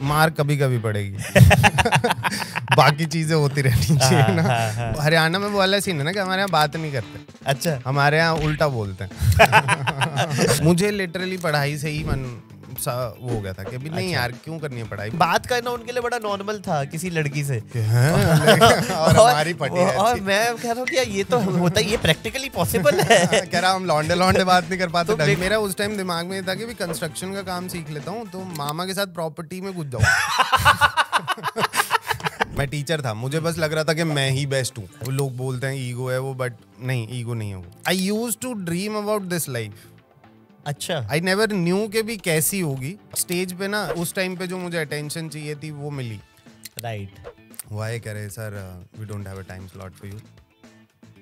मार कभी कभी पड़ेगी। बाकी चीजें होती रहनी चाहिए ना। हरियाणा में वो वाला सीन है ना कि हमारे यहाँ बात नहीं करते। अच्छा, हमारे यहाँ उल्टा बोलते हैं। मुझे लिटरली पढ़ाई से ही मन सा वो हो गया था कि अभी नहीं यार क्यों करनी है पढ़ाई। बात करना उनके लिए बड़ा नॉर्मल था किसी लड़की से। और हमारी पटी है। और मैं कह रहा हूँ कि ये तो होता है, ये प्रैक्टिकली पॉसिबल है। कह रहा हम लौंडे बात नहीं कर पाते। तो मेरा उस टाइम दिमाग में था कि भी कंस्ट्रक्शन का काम सीख लेता हूँ तो मामा के साथ प्रॉपर्टी में घुस जाऊँ। मैं टीचर था, मुझे बस लग रहा था कि मैं ही बेस्ट हूँ। वो लोग बोलते हैं ईगो है वो, बट नहीं, ईगो नहीं है वो। I used to dream about this life. अच्छा, आई नेवर न्यू के भी कैसी होगी। स्टेज पे ना उस टाइम पे जो मुझे अटेंशन चाहिए थी वो मिली। राइट। वाई कह रहे sir we don't have a time slot for you.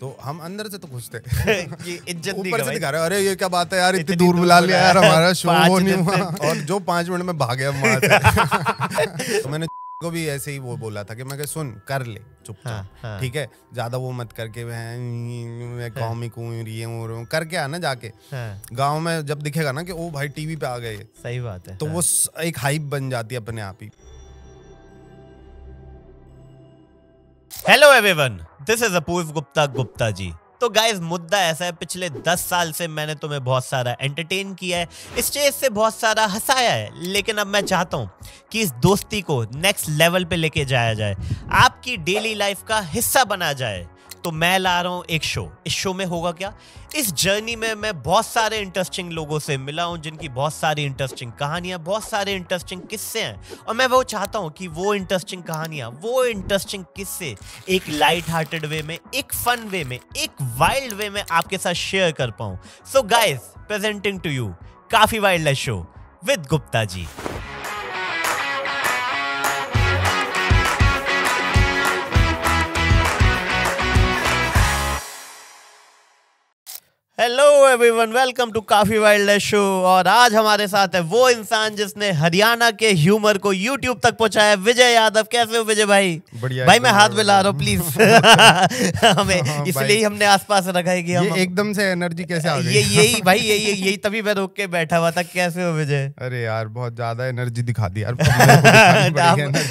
तो हम अंदर से तो खुश थे। इज्जत ऊपर से दिखा रहे अरे ये क्या बात है यार, इतनी दूर बुला लिया यार, हमारा शो वो नहीं हुआ। और जो 5 मिनट में भागे हम वहां से। तो मैंने को भी ऐसे ही वो बोला था कि मैं सुन कर ले चुपचाप, ठीक है, ज्यादा वो मत करके मैं कॉमिक हूँ ये हूँ करके आना जाके। गांव में जब दिखेगा ना कि ओ भाई टीवी पे आ गए, सही बात है, तो वो एक हाइप बन जाती है अपने आप ही। हेलो एवरीवन, दिस इज अपूर्व गुप्ता जी। तो गाइज मुद्दा ऐसा है, पिछले 10 साल से मैंने तुम्हें बहुत सारा एंटरटेन किया है, स्टेज से बहुत सारा हंसाया है, लेकिन अब मैं चाहता हूं कि इस दोस्ती को नेक्स्ट लेवल पे लेके जाया जाए, आपकी डेली लाइफ का हिस्सा बना जाए। तो मैं ला रहा हूं एक शो। इस शो में होगा क्या, इस जर्नी में मैं बहुत सारे इंटरेस्टिंग लोगों से मिला हूं जिनकी बहुत सारी इंटरेस्टिंग कहानियां, बहुत सारे इंटरेस्टिंग किस्से हैं, और मैं वो चाहता हूं कि वो इंटरेस्टिंग कहानियां, वो इंटरेस्टिंग किस्से एक लाइट हार्टेड वे में, एक फन वे में, एक वाइल्ड वे में आपके साथ शेयर कर पाऊं। So guys, presenting to you Kaafi wild show with Gupta ji. Hello everyone, welcome to Kaafi wild show. और आज हमारे साथ है वो इंसान जिसने हरियाणा के ह्यूमर को यूट्यूब तक पहुंचाया, विजय यादव। कैसे हो विजय भाई? बढ़िया भाई मैं हाथ मिला रहा हूँ प्लीज। हमें इसलिए ही हमने आसपास रखा है कि हम एकदम से एनर्जी कैसे आ गई? यही भाई यही तभी मैं रोक के बैठा हुआ था। कैसे हो विजय? अरे यार बहुत ज्यादा एनर्जी दिखा दी यार।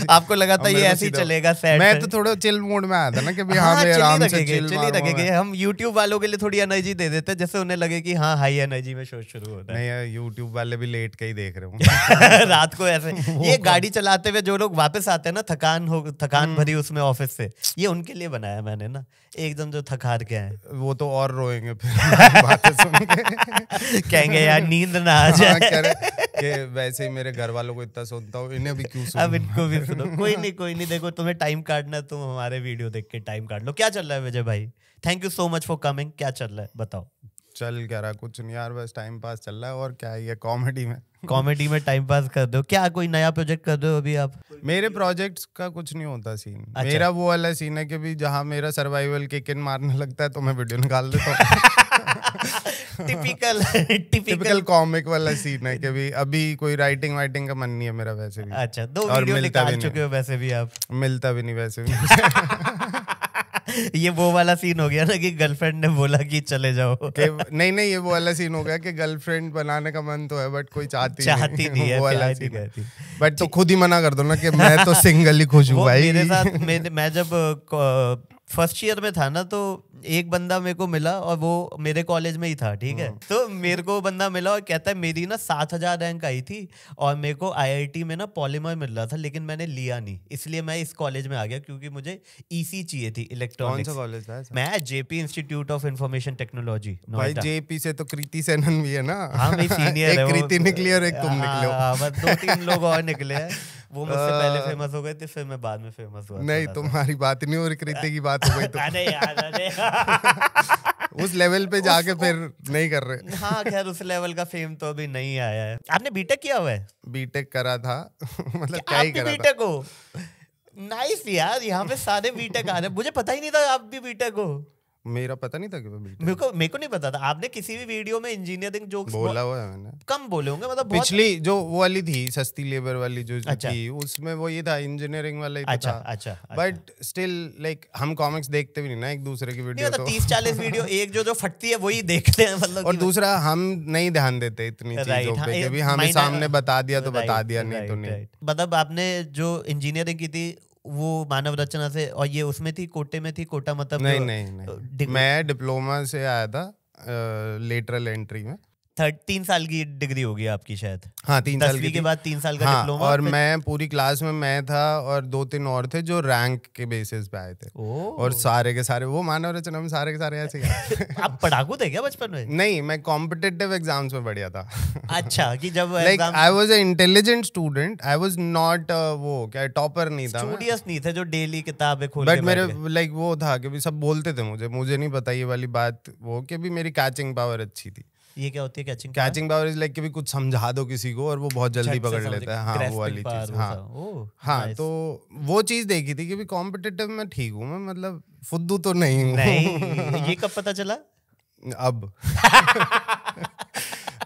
आपको लगा था ये ऐसे ही चलेगा? मैं तो थोड़ा चिल मोड में आया था ना कि भाई हाँ आराम से चिल रखेंगे। हम यूट्यूब वालों के लिए थोड़ी एनर्जी दे देते जैसे उन्हें लगे कि हाँ हाई एनर्जी में शो शुरू होता है। नहीं, यूट्यूब वाले भी लेट के ही देख रहे हूँ। रात को ऐसे ये गाड़ी चलाते हुए जो लोग वापस आते हैं ना, थकान भरी उसमें ऑफिस से, ये उनके लिए बनाया मैंने ना, एकदम जो थक हार के आए वो तो और रोएंगे फिर बातें सुन के। कहेंगे यार नींद ना आ जाए। कि वैसे ही मेरे घर वालों को इतना सुनता हूँ, इन्हें भी क्यों सुनो? अब इनको भी सुनो। कोई नहीं, देखो तुम्हें टाइम काटना, तुम हमारे वीडियो देख के टाइम काट लो। क्या चल रहा है विजय भाई? Thank you so much for coming. क्या चल रहा है बताओ? चल क्या रहा, कुछ नहीं यार, बस टाइम पास चल रहा है। और क्या है, कॉमेडी में टाइम पास कर दो। क्या कोई नया प्रोजेक्ट कर रहे हो अभी आप? मेरे प्रोजेक्ट्स का कुछ नहीं होता सीन। अच्छा। मेरा वो वाला सीन है कि भी जहाँ मेरा सर्वाइवल किक इन मारने लगता है तो मैं वीडियो निकाल देता हूँ। टिपिकल कॉमिक वाला सीन है कि भी अभी कोई राइटिंग वाइटिंग का मन नहीं है मेरा वैसे भी। अच्छा, 2 वीडियो निकाल चुके हो वैसे भी आप? मिलता भी नहीं वैसे भी। ये वो वाला सीन हो गया ना कि गर्लफ्रेंड ने बोला कि चले जाओ। नहीं, ये वो वाला सीन हो गया कि गर्लफ्रेंड बनाने का मन तो है बट कोई चाहती नहीं है। वो वाला सीन है। बट तो खुद ही मना कर दो ना कि मैं तो सिंगल ही खुश हूँ भाई। मेरे साथ मैं जब फर्स्ट ईयर में था ना, तो एक बंदा मेरे को मिला और वो मेरे कॉलेज में ही था, ठीक है। तो मेरे को बंदा मिला और कहता है मेरी ना 7000 रैंक आई थी और मेरे को आईआईटी में ना पॉलीमर मिल रहा था, लेकिन मैंने लिया नहीं, इसलिए मैं इस कॉलेज में आ गया क्योंकि मुझे ईसी चाहिए थी, इलेक्ट्रॉनिक्स। कौन सा कॉलेज था ऐसा? मैं JP institute of information technology. भाई जेपी से तो कृति सेनन भी है ना? हाँ मेरी सीनियर है। एक कृति निकली और एक तुम निकले हो। बस 2-3 लोग और निकले हैं। वो मुझसे पहले फेमस हो गए थे, फिर मैं बाद में फेमस हुआ। नहीं, तुम्हारी बात नहीं हो रही, कृति की बात हो गई तो। अरे यार उस लेवल पे जाके फिर नहीं कर रहे। हाँ खैर, उस लेवल का फेम तो अभी नहीं आया है। आपने बीटेक किया हुआ है? बीटेक करा था। मतलब क्या ही करा बीटेक हो? नाइस यार, यहाँ पे सारे बीटेक आ रहे हैं। मुझे पता ही नहीं था आप भी बीटेक हो। मेरा पता नहीं था कि मैं मेरे को नहीं पता था। आपने किसी भी वीडियो में इंजीनियरिंग जोक्स बोला हुआ है मैंने, कम बोले होंगे, मतलब बहुत। पिछली जो वो वाली थी सस्ती लेबर वाली जो अच्छा। थी, उसमें वो ये था, इंजीनियरिंग वाला ही तो अच्छा, था। अच्छा, बट स्टिल लाइक हम कॉमिक्स देखते भी नहीं ना एक दूसरे की वीडियो, तो 30-40 वीडियो एक जो फटती है वही देखते हैं, मतलब। और दूसरा हम नहीं ध्यान देते इतनी चीजों पे, कि हमें सामने बता दिया तो बता दिया, नहीं तो नहीं। मतलब आपने जो इंजीनियरिंग की थी वो मानव रचना से, और ये उसमें थी, कोटे में थी, कोटा मतलब नहीं, मैं डिप्लोमा से आया था लेटरल एंट्री में। 3 साल की डिग्री होगी आपकी शायद। हाँ, 3 साल की के बाद 3 साल का हाँ, डिप्लोमा। और मैं पूरी क्लास में मैं था और 2-3 और थे जो रैंक के बेसिस पे आए थे। और सारे के सारे वो मानव रचना में सारे के सारे ऐसे ही। आप पढ़ाकू थे क्या बचपन में? नहीं, मैं कॉम्पिटिटिव एग्जाम्स में बढ़िया था। अच्छा, कि जब like I was a intelligent student, I was not वो क्या टॉपर नहीं था, स्टूडियस नहीं थे जो डेली किताबें खोल के, बट मेरे लाइक वो था कि भी सब बोलते थे मुझे नहीं पता ये वाली बात, वो कि भी मेरी कैचिंग पावर अच्छी थी। ये क्या होती है कैचिंग पावर? इज लाइक कि भी कुछ समझा दो किसी को और वो बहुत जल्दी पकड़ लेता है। हाँ, वो वाली चीज। हाँ, तो वो चीज देखी थी कि भी कॉम्पिटिटिव में ठीक हूँ मैं, मतलब फुद्दू तो नहीं हूँ। नहीं, ये कब पता चला? अब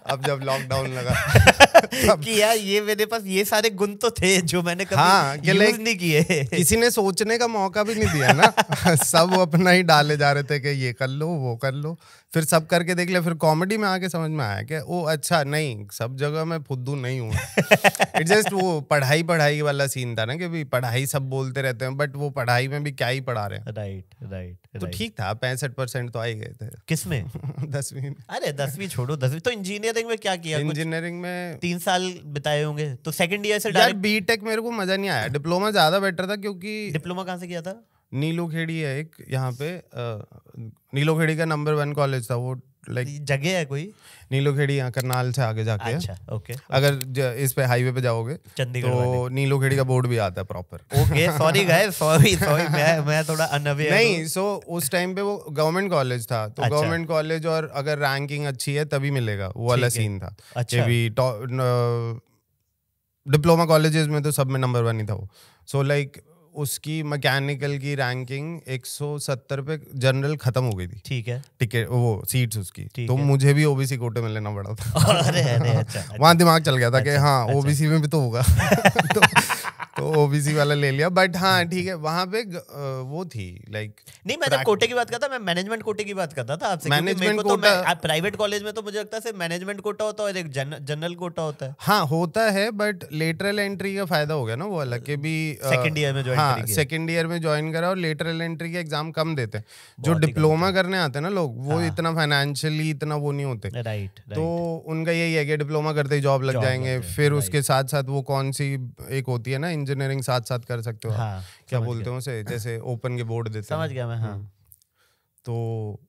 अब जब लॉकडाउन लगा कि यार ये मेरे पास ये सारे गुण तो थे जो मैंने कभी यूज नहीं किए। किसी ने सोचने का मौका भी नहीं दिया ना। सब अपना ही डाले जा रहे थे कि ये कर लो वो कर लो, फिर सब करके देख लिया, फिर कॉमेडी में आके समझ में आया कि ओ अच्छा, नहीं सब जगह मैं फुद्दू नहीं हूँ। इट्स जस्ट वो पढ़ाई वाला सीन था ना कि भी पढ़ाई सब बोलते रहते हैं, बट वो पढ़ाई में भी क्या ही पढ़ा रहे हैं। राइट। तो ठीक था, 65% तो आ ही गए थे। किसमें? 10वीं में। अरे 10वीं छोड़ो, 10वीं तो इंजीनियरिंग में क्या किया? इंजीनियरिंग में 3 साल बिताए होंगे, तो सेकंड ईयर से यार बीटेक मेरे को मजा नहीं आया, डिप्लोमा ज्यादा बेटर था। क्योंकि डिप्लोमा कहाँ से किया था? नीलो खेड़ी है एक यहाँ पे, नीलो खेड़ी का नंबर 1 कॉलेज था वो। लाइक जगह है कोई? नीलो खेड़ी यहाँ करनाल से आगे जाके। अच्छा, ओके। अगर इस पे हाईवे पे जाओगे चंडीगढ़ तो नीलो खेड़ी का बोर्ड भी आता है proper. Okay, sorry guys, sorry मैं थोड़ा अनअवेयर नहीं। सो उस टाइम पे वो गवर्नमेंट कॉलेज था, तो गवर्नमेंट कॉलेज और अगर रैंकिंग अच्छी है तभी मिलेगा, वो वाला सीन था। अच्छा। डिप्लोमा कॉलेजेस में तो सब में नंबर 1 ही था वो। सो लाइक उसकी मैकेनिकल की रैंकिंग 170 पे जनरल खत्म हो गई थी। ठीक है, टिकट वो सीट्स उसकी, तो मुझे भी ओबीसी कोटे में लेना पड़ा था। अरे अच्छा। वहाँ दिमाग चल गया था कि हाँ ओबीसी में भी तो होगा। तो ओबीसी वाला ले लिया। बट हाँ ठीक है, वहाँ पे वो थी लाइक। नहीं, मैं जब कोटे की बात करता, मैं मैनेजमेंट कोटे की बात करता था आपसे। मैनेजमेंट कोटा प्राइवेट कॉलेज में तो मुझे लगता है सिर्फ मैनेजमेंट कोटा होता है और एक जनरल कोटा होता है। हाँ होता है, बट लेटरल एंट्री का फायदा हो गया ना वो अलग के भी। सेकंड ईयर में सेकंड ईयर में ज्वाइन करा और लेटरल एंट्री के एग्जाम कम देते हैं। जो डिप्लोमा करने आते हैं ना लोग, वो इतना फाइनेंशियली इतना वो नहीं होते। राइट। तो उनका यही है कि डिप्लोमा करते ही जॉब लग जाएंगे, फिर उसके साथ साथ वो कौन सी एक होती है ना इंजीनियरिंग साथ साथ कर सकते हो। हाँ, क्या बोलते हैं उसे, जैसे ओपन के बोर्ड देते हैं। समझ गया मैं। हाँ। तो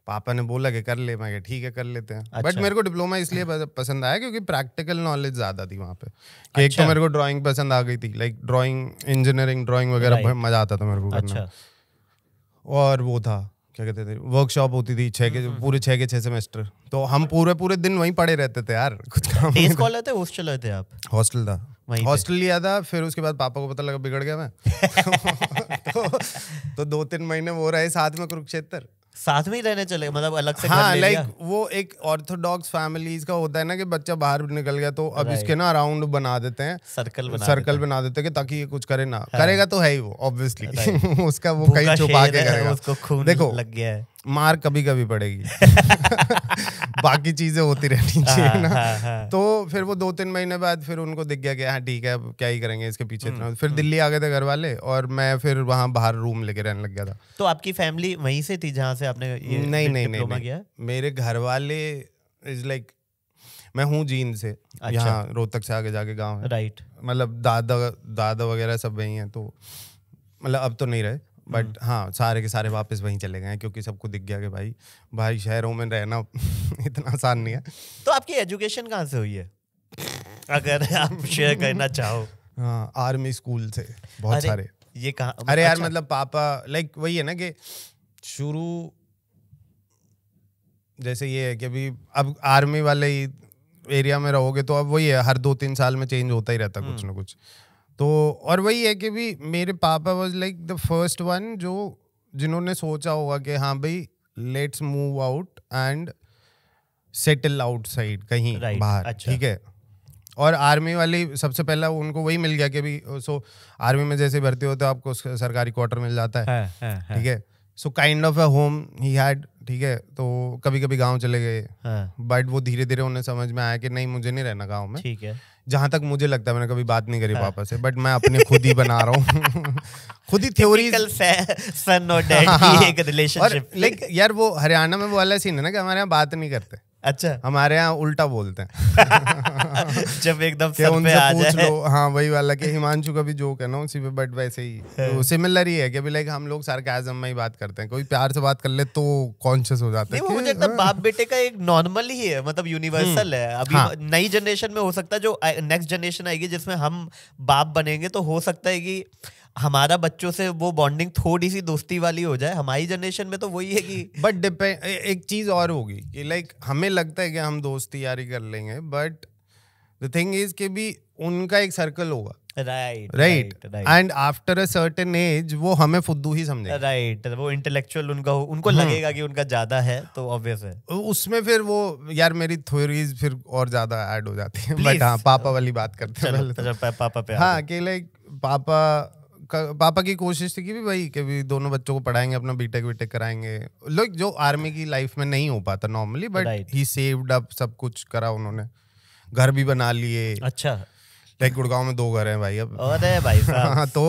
पापा ने बोला कि कर ले, मैं कहा ठीक है कर लेते हैं। अच्छा। बट मेरे को डिप्लोमा इसलिए पसंद आया क्योंकि प्रैक्टिकल नॉलेज ज्यादा थी वहाँ पे। अच्छा। एक तो मेरे को ड्राइंग पसंद आ गई थी, लाइक ड्राइंग इंजीनियरिंग ड्राइंग वगैरह मजा आता था मेरे को करना। अच्छा। और वो था क्या कहते थे, वर्कशॉप होती थी पूरे 6 के 6 सेमेस्टर, तो हम पूरे दिन वहीं पड़े रहते थे यार, कुछ काम नहीं था। हॉस्टल थे आप? हॉस्टल था, हॉस्टल लिया था। फिर उसके बाद पापा को पता लगा बिगड़ गया मैं। तो 2-3 महीने वो रहे साथ में कुरुक्षेत्र, साथ में ही रहने चले, मतलब अलग से। हाँ, लाइक वो एक ऑर्थोडॉक्स फैमिलीज का होता है ना कि बच्चा बाहर निकल गया तो अब इसके ना अराउंड बना देते हैं, सर्कल बना देते हैं कि ताकि ये कुछ करे ना। करेगा तो है ही वो ऑब्वियसली। उसका वो कहीं छुपा के करेगा, उसको खून देखो लग गया है, मार कभी कभी पड़ेगी। बाकी चीजें होती रहनी चाहिए ना। तो फिर वो 2-3 महीने बाद फिर उनको दिख गया कि हाँ ठीक है अब क्या ही करेंगे इसके पीछे इतना। फिर दिल्ली आ गए थे घर वाले और मैं फिर वहाँ बाहर रूम लेके रहने लग गया था। तो आपकी फैमिली वहीं से थी जहाँ से आपने डिप्लोमा किया? मेरे घर वाले इज लाइक, मैं हूँ जींद से। अच्छा। यहाँ रोहतक से आगे जाके गाँव है। राइट। मतलब दादा वगैरह सब वही हैं, तो मतलब अब तो नहीं रहे, बट हाँ सारे के सारे वापस वहीं चले गए क्योंकि सबको दिख गया कि भाई शहरों में रहना इतना आसान नहीं है। तो आपकी एजुकेशन कहाँ से हुई है, अगर आप शेयर करना चाहो? हाँ, आर्मी स्कूल से बहुत सारे। ये कहाँ? अरे यार मतलब पापा लाइक वही है ना कि शुरू जैसे ये है कि अभी अब आर्मी वाले एरिया में रहोगे तो अब वही है, हर 2-3 साल में चेंज होता ही रहता कुछ ना कुछ। तो और वही है कि भी मेरे पापा was like the first one जिन्होंने सोचा होगा कि हाँ भाई let's move out and settle outside कहीं बाहर, अच्छा। ठीक है। और आर्मी वाली सबसे पहला उनको वही मिल गया कि भी सो आर्मी में जैसे भर्ती होते हो आपको सरकारी क्वार्टर मिल जाता है, ठीक है। So kind of a home he had, ठीक है। तो कभी कभी गांव चले गए, बट वो धीरे धीरे उन्हें समझ में आया कि नहीं मुझे नहीं रहना गांव में, ठीक है। जहां तक मुझे लगता है, मैंने कभी बात नहीं करी पापा से, बट मैं अपने खुद ही बना रहा हूँ खुद ही थ्योरी सन और डैड की एक रिलेशनशिप। लाइक यार वो हरियाणा में वो वाला सीन है ना कि हमारे यहाँ बात नहीं करते। अच्छा। हमारे यहाँ उल्टा बोलते हैं जब एकदम सर पे आ पूछ जाए। लो, हाँ वही वाला कि हिमांशु का भी जोक है ना उसी पे, बट वैसे ही तो सिमिलर ही है कि लाइक हम लोग सार्केज्म में ही बात करते हैं, कोई प्यार से बात कर ले तो कॉन्शियस हो जाता है। नहीं, वो मुझे लगता है बाप बेटे का एक नॉर्मल ही है, मतलब यूनिवर्सल है। अभी नई जनरेशन में हो सकता है, जो नेक्स्ट जनरेशन आएगी जिसमें हम बाप बनेंगे, तो हो सकता है कि हमारा बच्चों से वो बॉन्डिंग थोड़ी सी दोस्ती वाली हो जाए। हमारी जनरेशन में तो वही है कि बट एक चीज और होगी कि लाइक हमें लगता है कि हम दोस्ती यारी कर लेंगे, बट द थिंग इज कि भी उनका एक सर्कल होगा, right, and after a certain age वो हमें फुद्दू ही समझेंगे, राइट। वो इंटेलेक्चुअल उनको लगेगा कि उनका ज्यादा है, तो ऑब्वियस है उसमें फिर वो यार मेरी थ्योरीज फिर और ज्यादा ऐड हो जाती है। बट हाँ पापा वाली बात करते हैं पापा पे। हाँ कि लाइक पापा की कोशिश थी कि भी भाई कि भी दोनों बच्चों को पढ़ाएंगे, अपना बीटेक वीटेक कराएंगे, लोग जो आर्मी की लाइफ में नहीं हो पाता normally, but he saved up, सब कुछ करा उन्होंने, घर भी बना लिए। अच्छा। लाइक गुड़गांव में 2 घर हैं भाई अब। अरे भाई साहब तो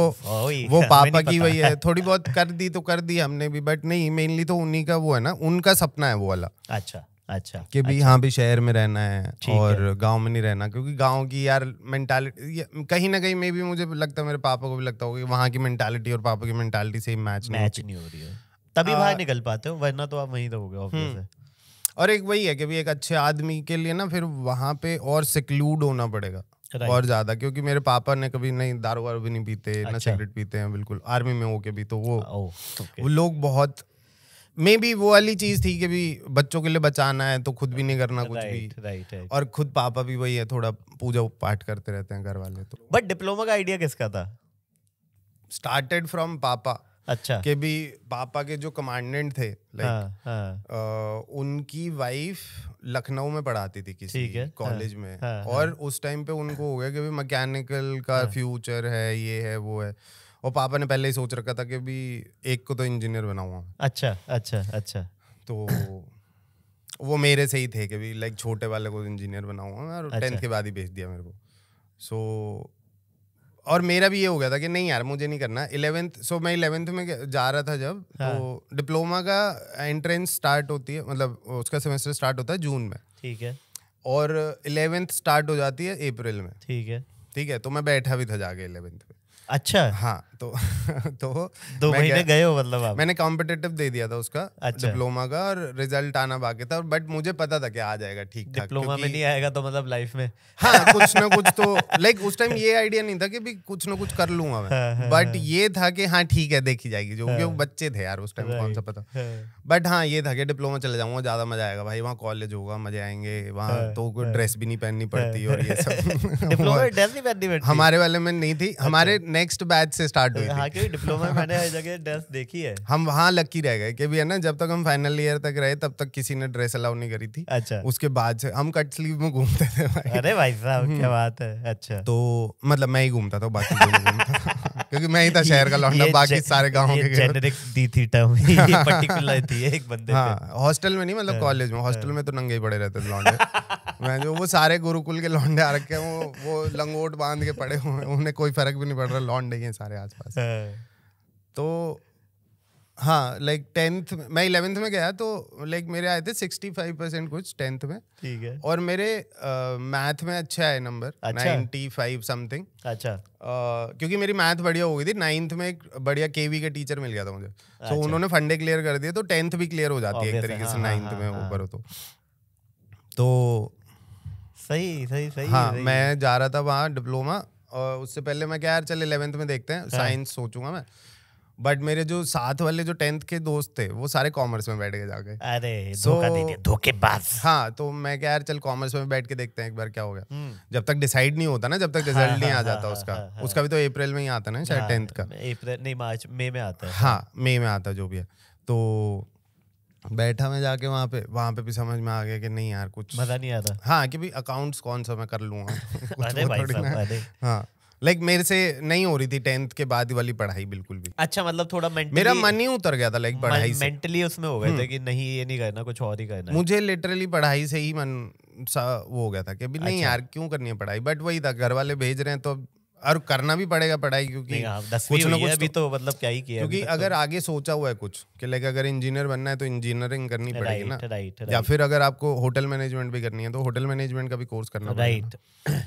वो पापा की वही है, थोड़ी बहुत कर दी तो कर दी हमने भी, बट नहीं मेनली तो उन्हीं का वो है ना, उनका सपना है वो वाला। अच्छा अच्छा। कि भी हाँ भी शहर में रहना है और गांव में नहीं रहना, क्योंकि गांव की यार मेंटालिटी कहीं ना कहीं में भी मुझे लगता है, मेरे पापा को भी लगता होगा कि वहाँ की मेंटालिटी और पापा की मेंटालिटी से मैच नहीं हो रही है, तभी बाहर निकल पाते हो, वरना तो आप वहीं रहोगे ऑब्वियस है। और एक वही है कि भी एक अच्छे आदमी के लिए ना फिर वहाँ पे और सिक्लूड होना पड़ेगा और ज्यादा, क्योंकि मेरे पापा ने कभी नहीं दारू वारू भी नहीं पीते, ना सिगरेट पीते हैं बिल्कुल, आर्मी में होके भी। तो वो लोग बहुत मे बी वो वाली चीज थी कि भी बच्चों के लिए बचाना है तो खुद भी नहीं करना कुछ भी। और खुद पापा भी वही है, थोड़ा पूजा पाठ करते रहते हैं घर वाले। तो बट डिप्लोमा का आइडिया किसका था? स्टार्टेड फ्रॉम पापा। अच्छा। कि भी पापा के जो कमांडेंट थे लाइक उनकी वाइफ लखनऊ में पढ़ाती थी किसी कॉलेज में, और उस टाइम पे उनको हो गया कि भी मैकेनिकल का फ्यूचर है, ये है वो है, और पापा ने पहले ही सोच रखा था कि भी एक को तो इंजीनियर बनाऊंगा। अच्छा अच्छा अच्छा। तो वो मेरे से ही थे कि भी लाइक छोटे वाले को इंजीनियर बनाऊंगा, और 10th के बाद ही भेज दिया मेरे को। सो और मेरा भी ये हो गया था कि नहीं यार मुझे नहीं करना 11th। सो मैं 11th में जा रहा था जब, तो डिप्लोमा का एंट्रेंस स्टार्ट होती है, मतलब उसका सेमेस्टर स्टार्ट होता है जून में, ठीक है, और 11th स्टार्ट हो जाती है अप्रैल में, ठीक है। तो मैं बैठा भी था जाके 11th में। अच्छा। हाँ तो 2 महीने गए हो मतलब आप? मैंने कॉम्पिटिटिव दे दिया था उसका। अच्छा। डिप्लोमा का, और रिजल्ट आना बाकी था, बट मुझे पता था कि आ जाएगा ठीक ठाक। डिप्लोमा में नहीं आएगा तो मतलब लाइफ में हाँ कुछ ना कुछ तो लाइक उस टाइम ये आइडिया नहीं था कि भी कुछ ना कुछ कर लूंगा मैं, बट ये था कि हाँ ठीक है देखी जाएगी, जो क्योंकि बच्चे थे यार उस टाइम, कौन सा पता। बट हाँ ये था कि डिप्लोमा चले जाऊंगा, ज्यादा मजा आएगा भाई, वहाँ कॉलेज होगा, मजे आएंगे, वहाँ तो कोई ड्रेस भी नहीं पहननी पड़ती और ये सब। डिप्लोमा में ड्रेस नहीं पहननी पड़ती? हमारे वाले में नहीं थी, हमारे नेक्स्ट बैच से स्टार्ट हुई थी। हाँ क्योंकि डिप्लोमा में मैंने हर जगह ड्रेस देखी है। हम वहाँ लकी रह गए कि भी है ना, जब तक हम फाइनल ईयर तक रहे तब तक किसी ने ड्रेस अलाउ नहीं करी थी। अच्छा। उसके बाद से हम कट स्लीव में घूमते थे भाई। अरे भाई साहब क्या बात है। अच्छा। तो मतलब मैं ही घूमता था, बाकी कोई नहीं घूमता क्योंकि मैं ही था शहर का लौंडा, बाकी सारे गाँव के। जेनेरिक दी थी टर्म, ये पर्टिकुलर थी एक बंदे। हाँ हॉस्टल में नहीं, मतलब कॉलेज में। हॉस्टल में तो नंगे ही पड़े रहते थे लौंडे। मैं जो वो सारे गुरुकुल के लौंडे आ रखे हैं, वो लंगोट बांध के पड़े हुए, उन्हें कोई फर्क भी नहीं पड़ रहा, लौंडे ही हैं सारे आसपास। तो हाँ लाइक 10th मैं 11th में गया, तो लाइक मेरे आए थे 65% कुछ 10th में, ठीक है, और मेरे मैथ में अच्छे आए नंबर। अच्छा। 95 समथिंग। अच्छा। क्योंकि मेरी मैथ बढ़िया हो गई थी, 9th में एक बढ़िया केवी के टीचर मिल गया था मुझे। अच्छा। तो उन्होंने फंडे क्लियर कर दिए, तो 10th भी क्लियर हो जाती है एक तरीके से 9th में ऊपर हो तो सही। हाँ मैं जा रहा था वहाँ डिप्लोमा, और उससे पहले मैं क्या यार चल 11th में देखते हैं, साइंस सोचूंगा मैं। बट मेरे जो साथ वाले जो 10th के दोस्त थे वो सारे कॉमर्स में बैठ गए जाके। अरे धोखा दे दिया, धोखेबाज। हाँ तो मैं क्या यार चल कॉमर्स में बैठ के देखते हैं एक बार क्या हो गया। जब तक डिसाइड नहीं होता ना, जब तक रिजल्ट नहीं आ जाता उसका भी तो अप्रैल में ही आता ना शायद 10th का। अप्रैल नहीं, मार्च मई में आता है। हाँ मई में आता जो भी है। तो बैठा मैं जाके वहाँ पे भी समझ में आ गया कि नहीं यार कुछ मजा नहीं आता। हाँ कि भाई अकाउंट्स कौन सा मैं कर लूंगा अरे भाई साहब, अरे हाँ लाइक मेरे से नहीं हो रही थी 10th के बाद वाली पढ़ाई बिल्कुल भी। अच्छा, मतलब थोड़ा मेंटली मेरा मन ही उतर गया था लाइक पढ़ाई से, मेंटली उसमें हो गए थे कि नहीं ये नहीं करना, कुछ और ही करना है। मुझे लिटरली पढ़ाई से ही मन सा वो हो गया था कि अभी नहीं यार क्यों करनी है पढ़ाई, बट वही था घर वाले भेज रहे हैं तो और करना भी पड़ेगा पढ़ाई क्योंकि कुछ ना कुछ अभी तो मतलब क्या ही किया, क्योंकि अगर आगे सोचा हुआ है कुछ कि लाइक अगर इंजीनियर बनना है तो इंजीनियरिंग करनी पड़ेगी ना, राइट। या फिर अगर आपको होटल मैनेजमेंट भी करनी है तो होटल मैनेजमेंट का भी कोर्स करना पड़ेगा, राइट।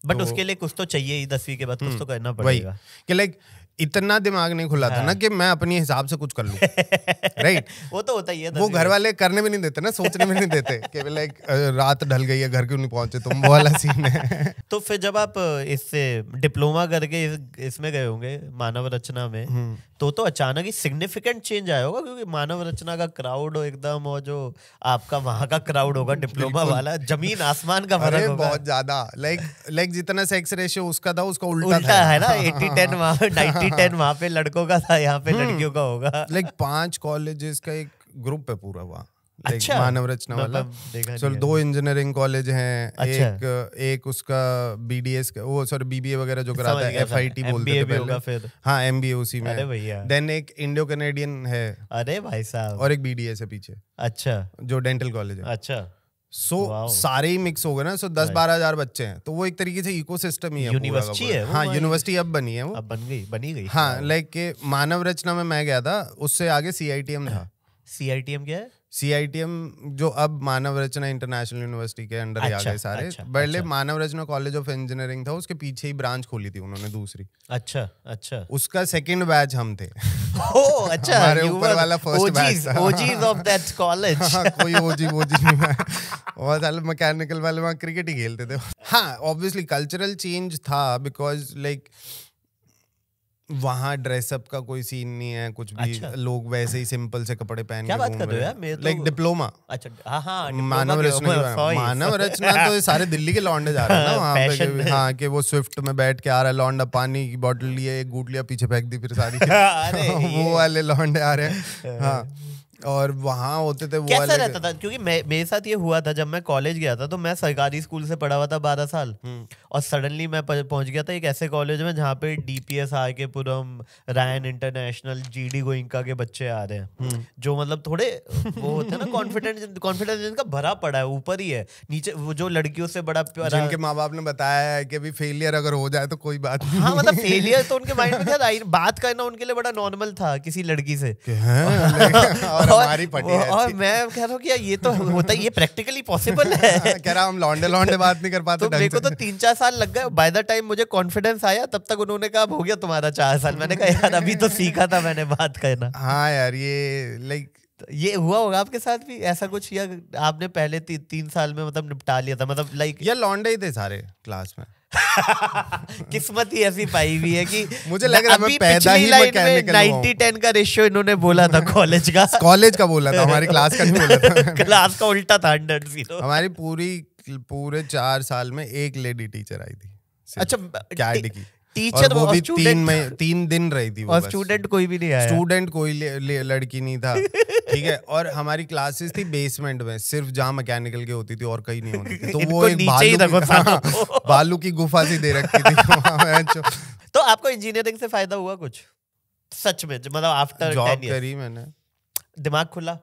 बट उसके लिए कुछ तो चाहिए ही, 10वीं के बाद कुछ तो करना वही पड़ेगा। कि लाइक इतना दिमाग नहीं खुला था ना कि मैं अपने हिसाब से कुछ कर लूं, राइट। वो तो होता ही है, वो घर वाले करने भी नहीं देते ना, सोचने भी नहीं देते कि लाइक रात ढल गई है घर क्यों नहीं पहुंचे तुम, वो वाला सीन है। तो फिर जब आप इससे डिप्लोमा करके इसमें गए होंगे मानव रचना में, तो अचानक ही सिग्निफिकेंट चेंज आया होगा, क्योंकि मानव रचना का क्राउड एकदम, और जो आपका वहां का क्राउड होगा डिप्लोमा वाला, जमीन आसमान का फर्क होगा बहुत ज्यादा। लाइक जितना सेक्स रेशियो उसका था उसका उल्टा है ना, 80-10 वहां पे, 90-10 वहां पे लड़कों का था, यहाँ पे लड़कियों का होगा। लाइक 5 कॉलेजेस का एक ग्रुप है पूरा वहाँ, अच्छा, मानव रचना वाला। चलो 2 इंजीनियरिंग कॉलेज हैं, अच्छा। एक उसका BDS वो सॉरी BBA वगैरह जो कराता है, FIT बोलते थे पहले, फिर हाँ MBA उसी में। अरे भैया, देन एक इंडो कैनेडियन है, अरे भाई साहब, और एक BDS है पीछे, अच्छा, जो डेंटल कॉलेज है। अच्छा, सारे ही मिक्स हो गए ना, 10-12 हजार बच्चे हैं, तो वो एक तरीके से इकोसिस्टम ही है, यूनिवर्सिटी है। हाँ यूनिवर्सिटी अब बनी है, वो अब बनी गई। हाँ लाइक के मानव रचना में मैं गया था, उससे आगे CITM था। CITM क्या है? CITM जो अब मानव रचना इंटरनेशनल यूनिवर्सिटी के अंडर आ गए सारे। पहले मानव रचना कॉलेज ऑफ इंजीनियरिंग था, उसके पीछे ही ब्रांच खोली थी उन्होंने दूसरी। अच्छा। उसका सेकंड बैच हम थे। ओह अच्छा, हमारे ऊपर वाला फर्स्ट बैच था। OGs of that college. कोई OG नहीं है, और साले मैकेनिकल वाले वहाँ क्रिकेट ही खेलते थे। हाँ ऑब्वियसली कल्चरल चेंज था, बिकॉज लाइक वहाँ ड्रेसअप का कोई सीन नहीं है कुछ भी। अच्छा। लोग वैसे ही सिंपल से कपड़े पहन के घूम रहे हैं, लाइक डिप्लोमा। अच्छा हाँ, मानव रचना तो सारे दिल्ली के लौंडे जा रहे हैं ना वहाँ पे, हाँ कि वो स्विफ्ट में बैठ के आ रहा है लौंडा, पानी की बोतल लिए, एक घूट लिया, पीछे फेंक दी फिर सारी। वो वाले लौंडे आ रहे हैं, हाँ। और वहाँ होते थे वो कैसा रहता था, क्योंकि मेरे साथ ये हुआ था जब मैं कॉलेज गया था, तो मैं सरकारी स्कूल से पढ़ा हुआ था 12 साल, और सडनली मैं पहुंच गया था एक ऐसे कॉलेज में जहाँ पे DPS RK पुरम, रायन इंटरनेशनल, GD गोइंका के बच्चे आ रहे हैं, जो मतलब थोड़े वो होते हैं ना, कॉन्फिडेंस जिनका भरा पड़ा है, ऊपर ही है, नीचे वो जो लड़कियों से बड़ा, जिनके माँ बाप ने बताया है कि अभी फेलियर अगर हो जाए तो कोई बात नहीं। हाँ मतलब फेलियर तो उनके माइंड में क्या, बात करना उनके लिए बड़ा नॉर्मल था किसी लड़की से। और मैं कह रहा हूँ कि ये तो होता है, ये प्रैक्टिकली पॉसिबल है। कह रहा हम लौंडे बात नहीं कर पाते। तो मेरे को तो 3-4 साल लग गए, बाय द टाइम मुझे कॉन्फिडेंस आया तब तक उन्होंने कहा हो गया तुम्हारा 4 साल। मैंने कहा यार अभी तो सीखा था मैंने बात करना। हाँ यार ये लाइक ये हुआ होगा आपके साथ भी ऐसा कुछ, या आपने पहले 3 साल में मतलब निपटा लिया था, मतलब लाइक ये लौंडे ही थे सारे क्लास में। किस्मत ही ऐसी पाई हुई है कि मुझे लग रहा है मैं पैदा ही मैकेनिकल हूं। 90-10 का रेशियो इन्होंने बोला था कॉलेज का बोला था, हमारी क्लास का नहीं बोला था। क्लास का उल्टा था 100-0। हमारी पूरे 4 साल में एक लेडी टीचर आई थी। अच्छा कैड की टीचर, वो भी 3 दिन रही थी वो, और स्टूडेंट कोई भी नहीं आया, स्टूडेंट कोई लड़की नहीं था, ठीक है। और हमारी क्लासेस थी बेसमेंट में, सिर्फ जहाँ मैकेनिकल की होती थी और कहीं नहीं होती थी, तो वो एक बालू की गुफा सी दे रखी थी। तो आपको इंजीनियरिंग से फायदा हुआ कुछ सच में, मतलब आफ्टर जॉब करी मैंने, दिमाग खुला?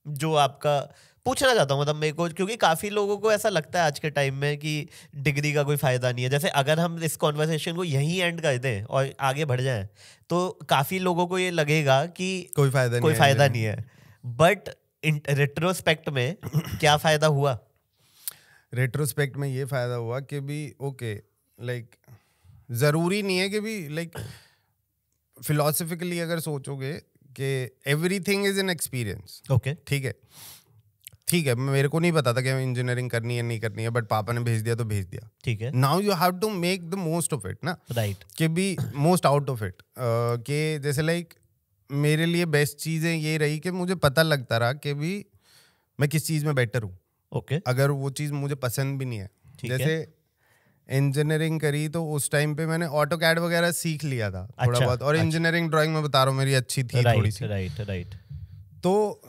जो आपका पूछना चाहता हूँ मतलब मेरे को, क्योंकि काफी लोगों को ऐसा लगता है आज के टाइम में कि डिग्री का कोई फायदा नहीं है। जैसे अगर हम इस कॉन्वर्सेशन को यहीं एंड कर दें और आगे बढ़ जाएं तो काफी लोगों को ये लगेगा कि कोई फायदा नहीं है। बट रेट्रोस्पेक्ट में क्या फायदा हुआ? रेट्रोस्पेक्ट में ये फायदा हुआ कि भी ओके लाइक जरूरी नहीं है कि भी लाइक फिलोसफिकली अगर सोचोगे कि everything is an experience. Okay ठीक है, मेरे को नहीं पता था कि इंजीनियरिंग करनी है नहीं करनी है, बट पापा ने भेज दिया तो भेज दिया, ठीक है। Now you have to make the most of it ना, राइट, कि भी मोस्ट आउट ऑफ इट। कि जैसे लाइक मेरे लिए बेस्ट चीज़ें ये रही कि मुझे पता लगता रहा कि भी मैं किस चीज़ में बेटर हूँ। ओके, अगर वो चीज़ मुझे पसंद भी नहीं है, जैसे इंजीनियरिंग करी तो उस टाइम पे मैंने ऑटोकैड वगैरह सीख लिया था थोड़ा बहुत, और इंजीनियरिंग ड्राइंग में बता रहा हूँ मेरी अच्छी थी थोड़ी सी, राइट। तो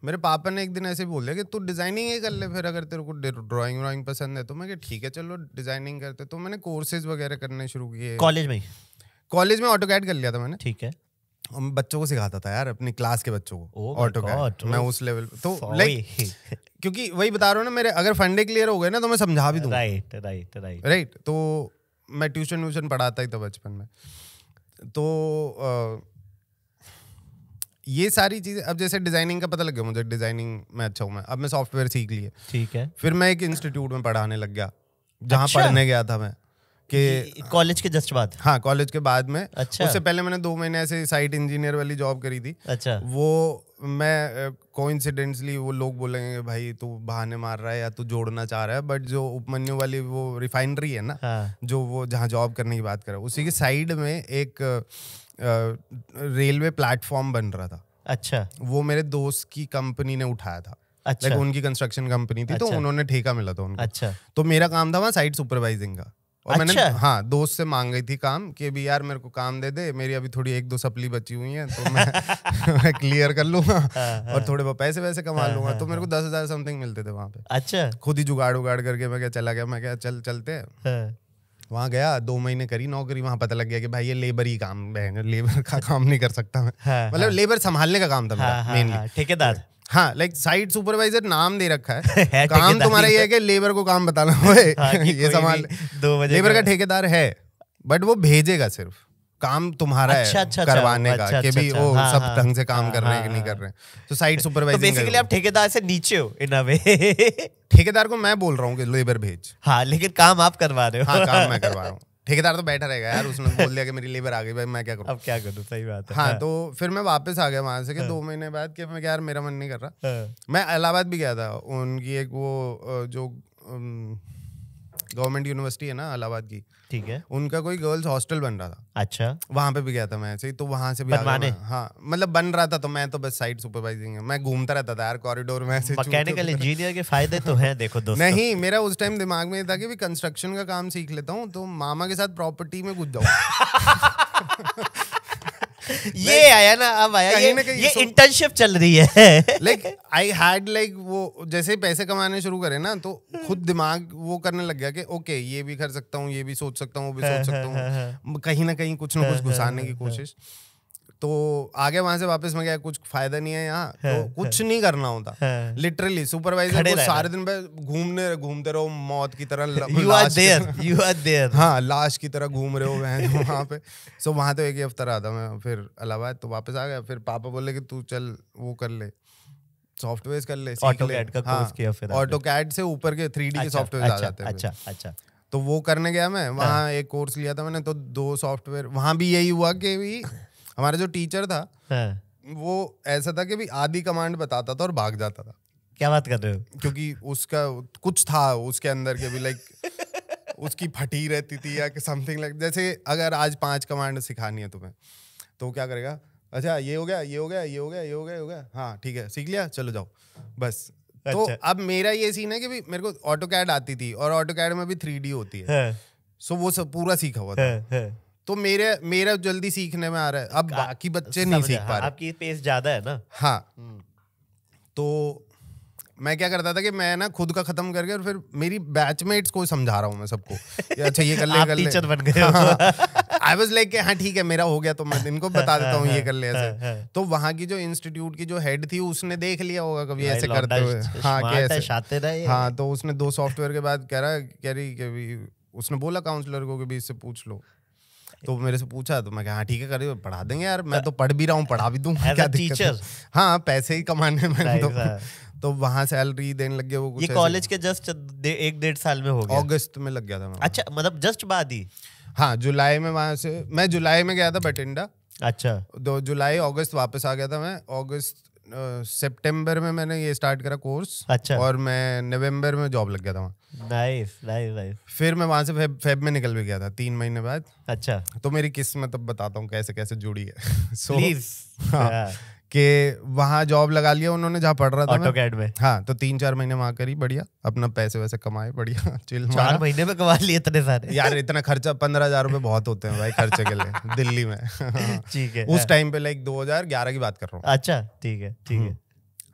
मेरे पापा ने एक दिन ऐसे बोल दिया कि तू डिजाइनिंग ही कर ले फिर, अगर तेरे को ड्राइंग पसंद है तो। मैं ठीक है चलो डिजाइनिंग करते। तो मैंने कोर्सेज वगैरह करने शुरू किए। कॉलेज में? कॉलेज में ऑटोकैड कर लिया था मैंने। ठीक है। बच्चों को सिखाता था यार, अपनी क्लास के बच्चों को ऑटोकैड। मैं उस लेवल तो लाइक क्योंकि वही बता रहा हूँ ना, मेरे अगर फंडे क्लियर हो गए ना तो मैं समझा भी दूँ। राइट। तो मैं ट्यूशन पढ़ाता ही था बचपन में। तो ये सारी चीजें, अब जैसे डिजाइनिंग का पता लग गया मुझे, डिजाइनिंग में अच्छा हूँ मैं, अब मैं सॉफ्टवेयर सीख लिए। ठीक है। फिर मैं एक इंस्टीट्यूट में पढ़ाने लग गया, जहाँ पढ़ने गया था मैं कि कॉलेज के जस्ट बाद? हाँ, कॉलेज के बाद में। अच्छा। उससे पहले मैंने 2 महीने ऐसे साइट इंजीनियर वाली जॉब करी थी। अच्छा। वो मैं कोइंसिडेंटली वो लोग बोलेंगे भाई तू बहाने मार रहा है या तू जोड़ना चाह रहा है, बट जो उपमन्यु वाली वो रिफाइनरी है ना, हाँ। जो वो जहाँ जॉब करने की बात कर रहा है, उसी के साइड में एक रेलवे प्लेटफॉर्म बन रहा था। अच्छा। वो मेरे दोस्त की कंपनी ने उठाया था। अच्छा। लाइक उनकी कंस्ट्रक्शन कंपनी थी। अच्छा। तो उन्होंने ठेका मिला था उनको। अच्छा। तो मेरा काम था वहाँ साइट सुपरवाइजिंग का। और अच्छा। मैंने हाँ दोस्त से मांग गई थी काम कि भी यार मेरे को काम दे दे, मेरी अभी थोड़ी 1-2 सप्ली बची हुई हैं तो मैं क्लियर कर लूंगा और थोड़े बहुत पैसे वैसे कमा लूंगा। तो मेरे को 10,000 समथिंग मिलते थे वहाँ पे। अच्छा। खुद ही जुगाड़ उगाड़ करके मैं क्या चला गया। मैं क्या चलते हैं। वहाँ गया, 2 महीने करी नौकरी। वहाँ पता लग गया कि भाई ये लेबर ही काम है, लेबर का काम नहीं कर सकता मैं। मतलब लेबर संभालने का काम था मेरा मेनली। ठेकेदार। हाँ, लाइक साइट सुपरवाइजर नाम दे रखा है काम तुम्हारा ये है कि लेबर को काम बताना है। ये संभाल, लेबर का ठेकेदार है बट वो भेजेगा, सिर्फ काम तुम्हारा है करवाने का कि भी वो सब ढंग से काम कर रहे हैं कि नहीं कर रहे हैं। तो साइट सुपरवाइजिंग बेसिकली आप ठेकेदार से नीचे हो इन अ वे। ठेकेदार को मैं बोल रहा हूँ कि लेबर भेज। हाँ, लेकिन काम आप करवा रहे हो। हाँ, काम मैं करवा रहा हूँ। ठेकेदार तो बैठा रहेगा यार, उसने बोल दिया कि मेरी लेबर आ गई, भाई मैं क्या करूँ। अब क्या करूँ, सही बात है। हाँ, तो फिर मैं वापस आ गया वहां से कि 2 महीने बाद कि मैं यार मेरा मन नहीं कर रहा। मैं इलाहाबाद भी गया था, उनकी एक वो जो गवर्नमेंट यूनिवर्सिटी है ना इलाहाबाद की, ठीक है, उनका कोई गर्ल्स हॉस्टल बन रहा था। अच्छा। वहां पे भी गया था मैं ऐसे ही। तो वहां से भी बनवाने? हाँ, मतलब बन रहा था तो मैं तो बस साइट सुपरवाइजिंग है, मैं घूमता रहता था यार कॉरिडोर में ऐसे। मैकेनिकल इंजीनियर के फायदे तो हैं देखो दोस्तों। नहीं, मेरा उस टाइम दिमाग में था कि भी कंस्ट्रक्शन का काम सीख लेता हूँ तो मामा के साथ प्रॉपर्टी में घुस जाऊँ। ये आया ना, अब आया ये इंटर्नशिप चल रही है। लाइक आई हैड लाइक वो जैसे पैसे कमाने शुरू करे ना तो खुद दिमाग वो करने लग गया कि ओके ये भी कर सकता हूँ, ये भी सोच सकता हूँ, वो भी सोच सकता हूँ, कहीं ना कहीं कुछ ना कुछ घुसाने की कोशिश। तो आगे वहां से वापस में गया, कुछ फायदा नहीं है यहाँ, तो कुछ नहीं करना होता। लिटरली सुपरवाइजर को सारे दिन घूमते रहो मौत की तरह। You are there. हाँ, लाश की तरह घूम रहे हो वहाँ पे। सो वहाँ तो एक ही हफ्ता रहा था मैं, फिर इलाहाबाद तो वापस आ गया। फिर पापा बोले कि तू चल वो कर ले, सॉफ्टवेयर कर ले, ऑटोकैड का कोर्स किया फिर? ऑटोकैड से ऊपर के 3D के सॉफ्टवेयर आ जाते हैं। अच्छा। तो वो करने गया मैं वहाँ, एक कोर्स लिया था मैंने। तो 2 सॉफ्टवेयर वहाँ भी यही हुआ कि भी हमारा जो टीचर था वो ऐसा था कि भी आधी कमांड बताता था और भाग जाता था। क्या बात कर रहे हो? क्योंकि उसका कुछ था उसके अंदर के भी लाइक उसकी फटी रहती थी या समथिंग लाइक, जैसे अगर आज 5 कमांड सिखानी है तुम्हें तो क्या करेगा, अच्छा ये हो गया, ये हो गया, ये हो गया, ये हो गया, ये हो गया, हाँ ठीक है सीख लिया, चलो जाओ बस। तो अब मेरा ये सीन है कि भी मेरे को ऑटोकैड आती थी और ऑटोकैड में भी 3D होती है। सो वो सब पूरा सीखा हुआ था। तो मेरा जल्दी सीखने में आ रहा है। अब बाकी बच्चे नहीं सीख पा रहे। आपकी पेस ज्यादा है ना। हाँ, तो मैं क्या करता था कि मैं ना खुद का खत्म करके और फिर मेरी बैचमेट्स को समझा रहा हूँ मैं सबको, अच्छा ये कर ले, आप टीचर बन गए हो। आई वाज लाइक हाँ ठीक है मेरा हो गया तो मैं इनको बता देता हूँ ये कर ले ऐसे। तो वहाँ की जो इंस्टीट्यूट की जो हेड थी उसने देख लिया होगा कभी ऐसे करते हुए। हाँ कैसे। हाँ, तो उसने 2 सॉफ्टवेयर के बाद कह रही उसने बोला काउंसलर को कि भी इससे पूछ लो। तो मेरे से पूछा तो मैं कहा हाँ ठीक है करिए, पढ़ा देंगे यार, मैं तो पढ़ भी रहा हूँ, पढ़ा भी दूँ, क्या दिक्कत है। हाँ, पैसे ही कमाने में। तो वहां सैलरी देने लग गए वो। ये कॉलेज के जस्ट 1-1.5 साल में हो गया? अगस्त में लग गया था मैं। अच्छा, मतलब जस्ट बाद ही? हाँ, जुलाई में वहां से मैं जुलाई में गया था बठिंडा। अच्छा। 2 जुलाई अगस्त वापस आ गया था मैं। अगस्त सितंबर में मैंने ये स्टार्ट करा कोर्स। अच्छा। और मैं नवंबर में जॉब लग गया था वहाँ। नाइस। फिर मैं वहां से फेब में निकल भी गया था 3 महीने बाद। अच्छा। तो मेरी किस्मत अब बताता हूँ कैसे कैसे जुड़ी है। प्लीज। कि वहाँ जॉब लगा लिया उन्होंने जहाँ पढ़ रहा था AutoCAD में। हाँ, तो 3-4 महीने वहाँ करी, बढ़िया अपना पैसे वैसे कमाए, बढ़िया चिल। 4 महीने में कमा लिए इतने सारे? यार इतना खर्चा 15,000 रुपए बहुत होते हैं भाई खर्चे के लिए दिल्ली में। ठीक है। उस टाइम पे लाइक 2011 की बात कर रहा हूँ। अच्छा ठीक है ठीक है।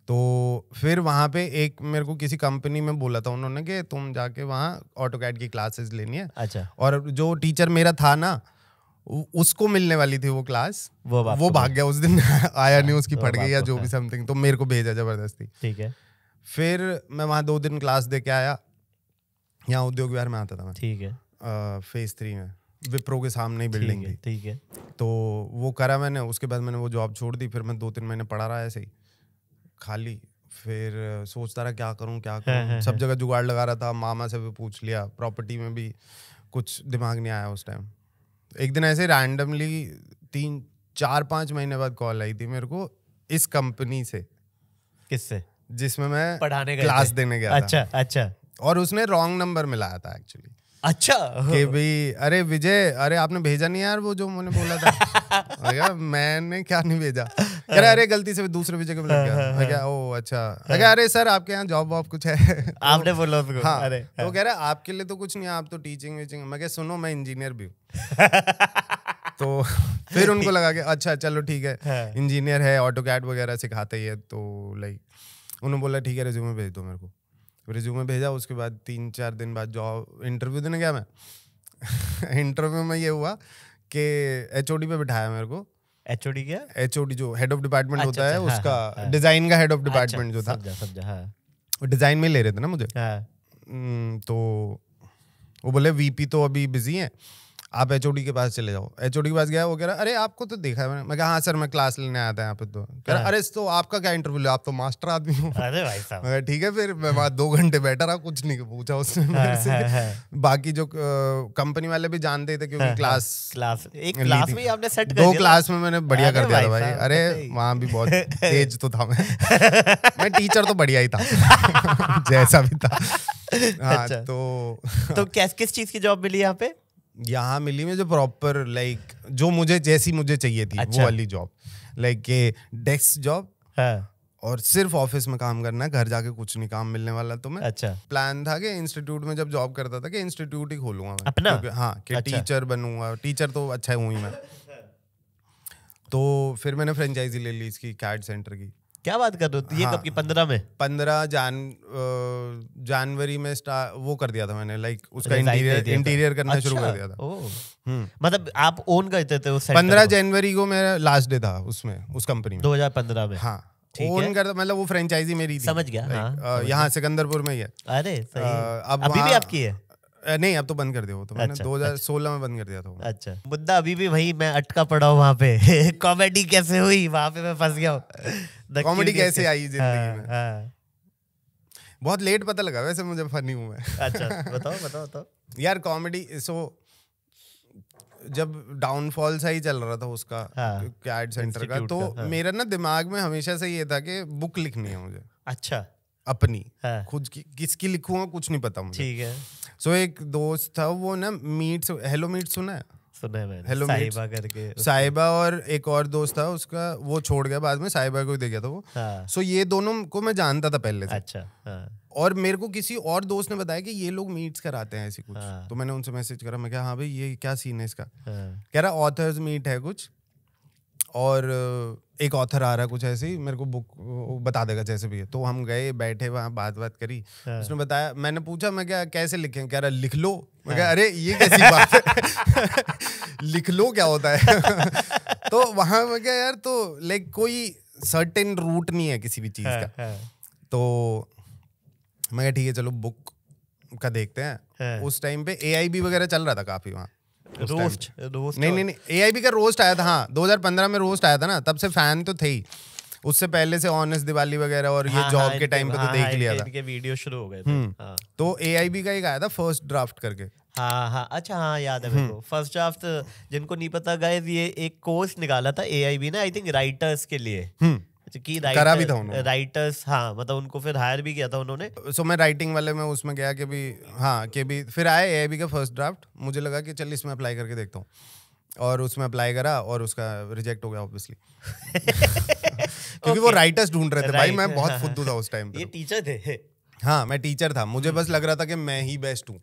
तो फिर वहाँ पे एक मेरे को किसी कंपनी में बोला था उन्होंने कि तुम जाके वहाँ AutoCAD की क्लासेस लेनी है। अच्छा। और जो टीचर मेरा था ना उसको मिलने वाली थी वो क्लास, वो भाग गया उस दिन। आया नहीं, उसकी फट गई या जो भी समथिंग, तो मेरे को भेजा जबरदस्ती। ठीक है। फिर मैं वहाँ 2 दिन क्लास दे के आया, यहाँ उद्योग विहार में आता था मैं। ठीक है। फेज 3 में विप्रो के सामने ही बिल्डिंग थी। ठीक है। तो वो करा मैंने, उसके बाद मैंने वो जॉब छोड़ दी। फिर मैं 2-3 महीने पढ़ा रहा ऐसे ही खाली। फिर सोचता रहा क्या करूं क्या करूं, सब जगह जुगाड़ लगा रहा था, मामा से भी पूछ लिया, प्रॉपर्टी में भी कुछ दिमाग नहीं आया उस टाइम। एक दिन ऐसे रैंडमली 3-4-5 महीने बाद कॉल आई थी मेरे को इस कंपनी से। किससे? जिसमें मैं पढ़ाने गया क्लास देने गया था। अच्छा अच्छा। और उसने रॉन्ग नंबर मिलाया था एक्चुअली। अच्छा कि भाई अरे विजय, अरे आपने भेजा नहीं यार वो जो मैंने बोला था। मैंने क्या नहीं भेजा? कह रहा अरे गलती से दूसरे विजय को लग गया। मैं क्या ओ अच्छा। अरे सर आपके यहाँ जॉब वॉब कुछ है? आपने बोला उसको? हाँ। अरे तो कह रहा आपके लिए तो कुछ नहीं, आप तो टीचिंग वीचिंग। मैं क्या सुनो मैं इंजीनियर भी हूँ। तो फिर उनको लगा कि अच्छा चलो ठीक है, इंजीनियर है, AutoCAD वगैरह सिखाते ही है। तो लाइक उन्होंने बोला ठीक है रिज्यूमे भेज दो मेरे को। रिज्यूमे भेजा, उसके बाद 3-4 दिन बाद जॉब इंटरव्यू देने गया मैं। इंटरव्यू में ये हुआ कि HOD पे बिठाया मेरे को। HOD क्या? HOD जो हेड ऑफ डिपार्टमेंट होता है, हाँ, उसका हाँ, डिजाइन का हेड ऑफ डिपार्टमेंट जो था। समझा हाँ। वो डिजाइन में ले रहे थे ना मुझे। तो वो बोले VP तो अभी बिजी हैं, आप HOD के पास चले जाओ। HOD के पास गया, वो कह रहा अरे आपको तो देखा है मैंने। मैं कहा हाँ सर मैं क्लास लेने आया था यहाँ पे। तो कह रहा अरे तो आपका क्या इंटरव्यू लिया, आप तो मास्टर आदमी हो। अरे भाई साहब। मैं ठीक है। फिर मैं वहाँ 2 घंटे बैठा रहा, कुछ नहीं पूछा उसने मेरे से। बाकी जो कंपनी वाले भी जानते थे क्योंकि एक क्लास में आपने सेट कर 2 क्लास में मैंने बढ़िया कर दिया था भाई। अरे वहाँ भी बहुत तेज तो था मैं टीचर तो बढ़िया ही था जैसा भी था। हाँ तो किस चीज की जॉब मिली यहाँ पे? यहाँ मिली मुझे प्रॉपर लाइक जो मुझे चाहिए थी। वो वाली जॉब, लाइक के डेस्क जॉब। और सिर्फ ऑफिस में काम करना है, घर जाके कुछ नहीं काम मिलने वाला तुम्हें। अच्छा। प्लान था कि इंस्टीट्यूट में जब जॉब करता था कि इंस्टीट्यूट ही खोलूंगा मैं अपना। हाँ कि टीचर बनूंगा। टीचर तो अच्छा हूँ ही मैं। तो फिर मैंने फ्रेंचाइजी ले ली इसकी CAD सेंटर की। क्या बात कर रहे हो? ये कब की? 15 में? 15 जनवरी में वो कर दिया था मैंने, लाइक उसका इंटीरियर करना शुरू कर दिया था। मतलब आप ओन करते थे उस 15 जनवरी को मेरा लास्ट डे था उसमें, उस कंपनी में 2015 में। हाँ ओन करता, मतलब वो फ्रेंचाइजी मेरी थी। समझ गया। यहाँ सिकंदरपुर में ही है। अरे सही। अभी भी आपकी है? नहीं अब तो बंद कर दिया वो तो। मैंने 2016 में बंद कर दिया था वो। अच्छा। मुद्दा अभी भी वही, मैं अटका पड़ा हूँ वहाँ पे। कॉमेडी कैसे हुई वहाँ पे, मैं फंस गया हूँ। कॉमेडी कैसे आई जिंदगी में? बहुत लेट पता लगा वैसे मुझे, फनी हूँ मैं। अच्छा बताओ यार कॉमेडी जब डाउनफॉल सा ही चल रहा था उसका CAD सेंटर का, तो मेरा ना दिमाग में हमेशा से ये था कि बुक लिखनी है मुझे। अच्छा। अपनी खुद की, किसकी लिखूंगा कुछ नहीं पता मुझे। ठीक है। सो एक दोस्त था, वो ना हेलो मीट सुना है? सुना है मैंने। हेलो साहिबा करके। साहिबा और एक और दोस्त था उसका, वो छोड़ गया बाद में, साहिबा को ही दे गया था वो। सो ये दोनों को मैं जानता था पहले से। अच्छा। और मेरे को किसी और दोस्त ने बताया कि ये लोग मीट्स कराते हैं ऐसी कुछ। तो मैंने उनसे मैसेज करा, मैं क्या हाँ भाई ये क्या सीन है इसका? कह रहा ऑथर्स मीट है कुछ, और एक ऑथर आ रहा है कुछ ऐसे ही, मेरे को बुक बता देगा जैसे भी है। तो हम गए, बैठे वहाँ, बात करी। उसने बताया, मैंने पूछा मैं क्या कैसे लिखें? कह रहा लिख लो। मैं कहा अरे ये कैसी बात है? लिख लो क्या होता है? तो वहाँ मैं क्या यार, तो लाइक कोई सर्टेन रूट नहीं है किसी भी चीज का। तो मैं कहा ठीक है चलो बुक का देखते हैं। उस टाइम पे AIB वगैरह चल रहा था काफी वहाँ। रोस्ट नहीं AIB का रोस्ट आया था। हाँ 2015 में रोस्ट आया था ना, तब से फैन तो थे ही। उससे पहले से ऑनेस्ट दिवाली वगैरह और ये जॉब के टाइम पे तो देख लिया था। इनके वीडियो शुरू हो गए थे। तो AIB का एक आया था फर्स्ट ड्राफ्ट करके। हाँ अच्छा हाँ याद है मेरे को। फर्स्ट ड्राफ्ट, जिनको नहीं पता गाइस, ये एक कोर्स निकाला था AIB ने, आई थिंक राइटर्स के लिए। कि करा भी था उन्होंने राइटर्स। हाँ मतलब उनको फिर हायर भी किया था उन्होंने। सो मैं राइटिंग वाले में उसमें गया कि भी हाँ कि भी फिर आया AIB का फर्स्ट ड्राफ्ट। मुझे लगा कि चल इसमें अप्लाई करके देखता हूँ, और उसमें अप्लाई करा और उसका रिजेक्ट हो गया ऑब्वियसली। क्योंकि वो राइटर्स ढूंढ रहे थे भाई, मैं बहुत फुद्दू था उस टाइम पे। ये टीचर थे? हाँ मैं टीचर था, मुझे बस लग रहा था कि मैं ही बेस्ट हूँ,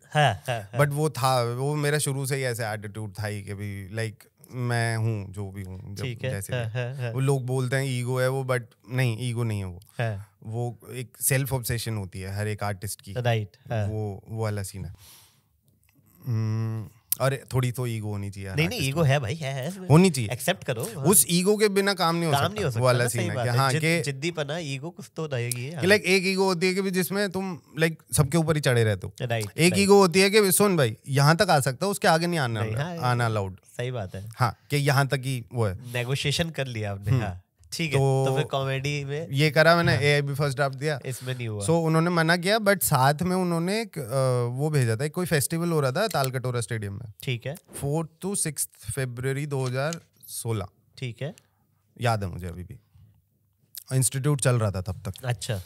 बट वो था, वो मेरा शुरू से ही ऐसे एटीट्यूड था ही कि भी लाइक मैं हूँ जो भी हूँ, जैसे वो लोग बोलते हैं ईगो है वो, बट नहीं ईगो नहीं है वो एक सेल्फ ऑब्सेशन होती है हर एक आर्टिस्ट की, राइट? वो वाला सीन है। और थोड़ी तो ईगो होनी चाहिए। नहीं ईगो है भाई, है होनी चाहिए, एक्सेप्ट करो। उस ईगो के बिना काम नहीं हो सकता। वो वाला सीन है कि हाँ कि जिद्दीपना, ईगो कुछ तो रहेगी। लाइक एक ईगो होती है कि जिसमें तुम लाइक सबके ऊपर ही चढ़े रहते हो, राइट। एक ईगो होती है कि सुन भाई यहाँ तक आ सकता है, उसके आगे नहीं आना अलाउड। सही बात है। हाँ कि यहाँ तक ही वो है, नेगोशिएशन कर लिया आपने। हाँ ठीक है। तो फिर कॉमेडी में ये करा मैंने, AIB फर्स्ट ड्राफ्ट दिया, इसमें नहीं हुआ। सो उन्होंने मना किया, बट साथ में उन्होंने एक वो भेजा था, कोई फेस्टिवल हो रहा था तालकटोरा स्टेडियम में, ठीक है, 4 to 6 फरवरी 2016, ठीक है, याद है मुझे अभी भी, इंस्टीट्यूट चल रहा था तब तक। अच्छा।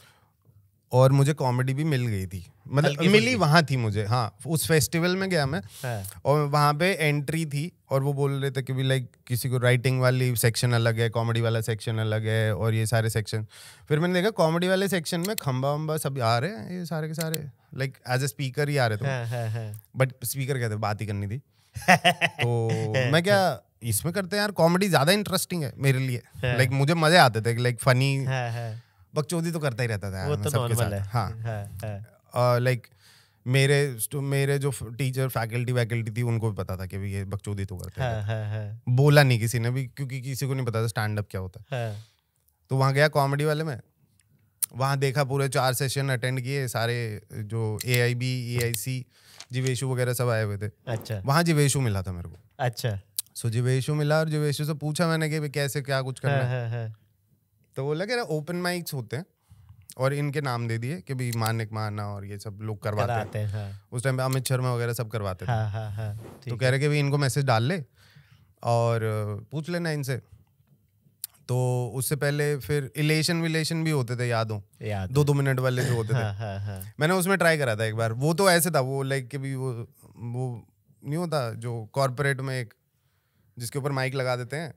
और मुझे कॉमेडी भी मिल गई थी, मतलब मिली वहाँ थी मुझे। हाँ उस फेस्टिवल में गया मैं, और वहाँ पे एंट्री थी, और वो बोल रहे थे कि भी लाइक किसी को राइटिंग वाली सेक्शन अलग है, कॉमेडी वाला सेक्शन अलग है, और ये सारे सेक्शन। फिर मैंने देखा कॉमेडी वाले सेक्शन में खंबा वंबा सब आ रहे हैं, ये सारे के सारे लाइक एज ए स्पीकर ही आ रहे थे, बट स्पीकर कहते बात ही करनी थी। तो मैं क्या इसमें करते हैं यार, कॉमेडी ज्यादा इंटरेस्टिंग है मेरे लिए, लाइक मुझे मजे आते थे, लाइक फनी, बकचोदी तो करता ही रहता था वो तो नॉर्मल है। हाँ लाइक मेरे जो टीचर फैकल्टी थी उनको भी पता था कि ये बकचोदी तो करते हैं। बोला नहीं किसी ने भी, क्योंकि किसी को नहीं पता था स्टैंड अप क्या होता है। तो वहाँ गया कॉमेडी वाले में, वहाँ देखा, पूरे 4 सेशन अटेंड किए, सारे जो AIB EIC जीवेशु वगैरह सब आए हुए थे। अच्छा। वहाँ जीवेशु मिला था मेरे को। अच्छा। सो जीवेशु मिला, और जीवेशु से पूछा मैंने कि कैसे क्या कुछ करना है। तो बोला कि ओपन माइक्स होते हैं, और इनके नाम दे दिए कि भी मानिक माना और ये सब लोग करवाते हैं। हाँ। उस टाइम पे अमित शर्मा वगैरह सब करवाते थे। हाँ, तो कह रहे कि भी इनको मैसेज डाल ले और पूछ लेना इनसे। तो उससे पहले फिर इलेशन भी होते थे, याद हो? 2-2 मिनट वाले जो होते थे। मैंने उसमें ट्राई करा था एक बार, वो तो ऐसे था, वो लाइक कि भी वो नहीं होता जो कॉर्पोरेट में एक जिसके ऊपर माइक लगा देते हैं,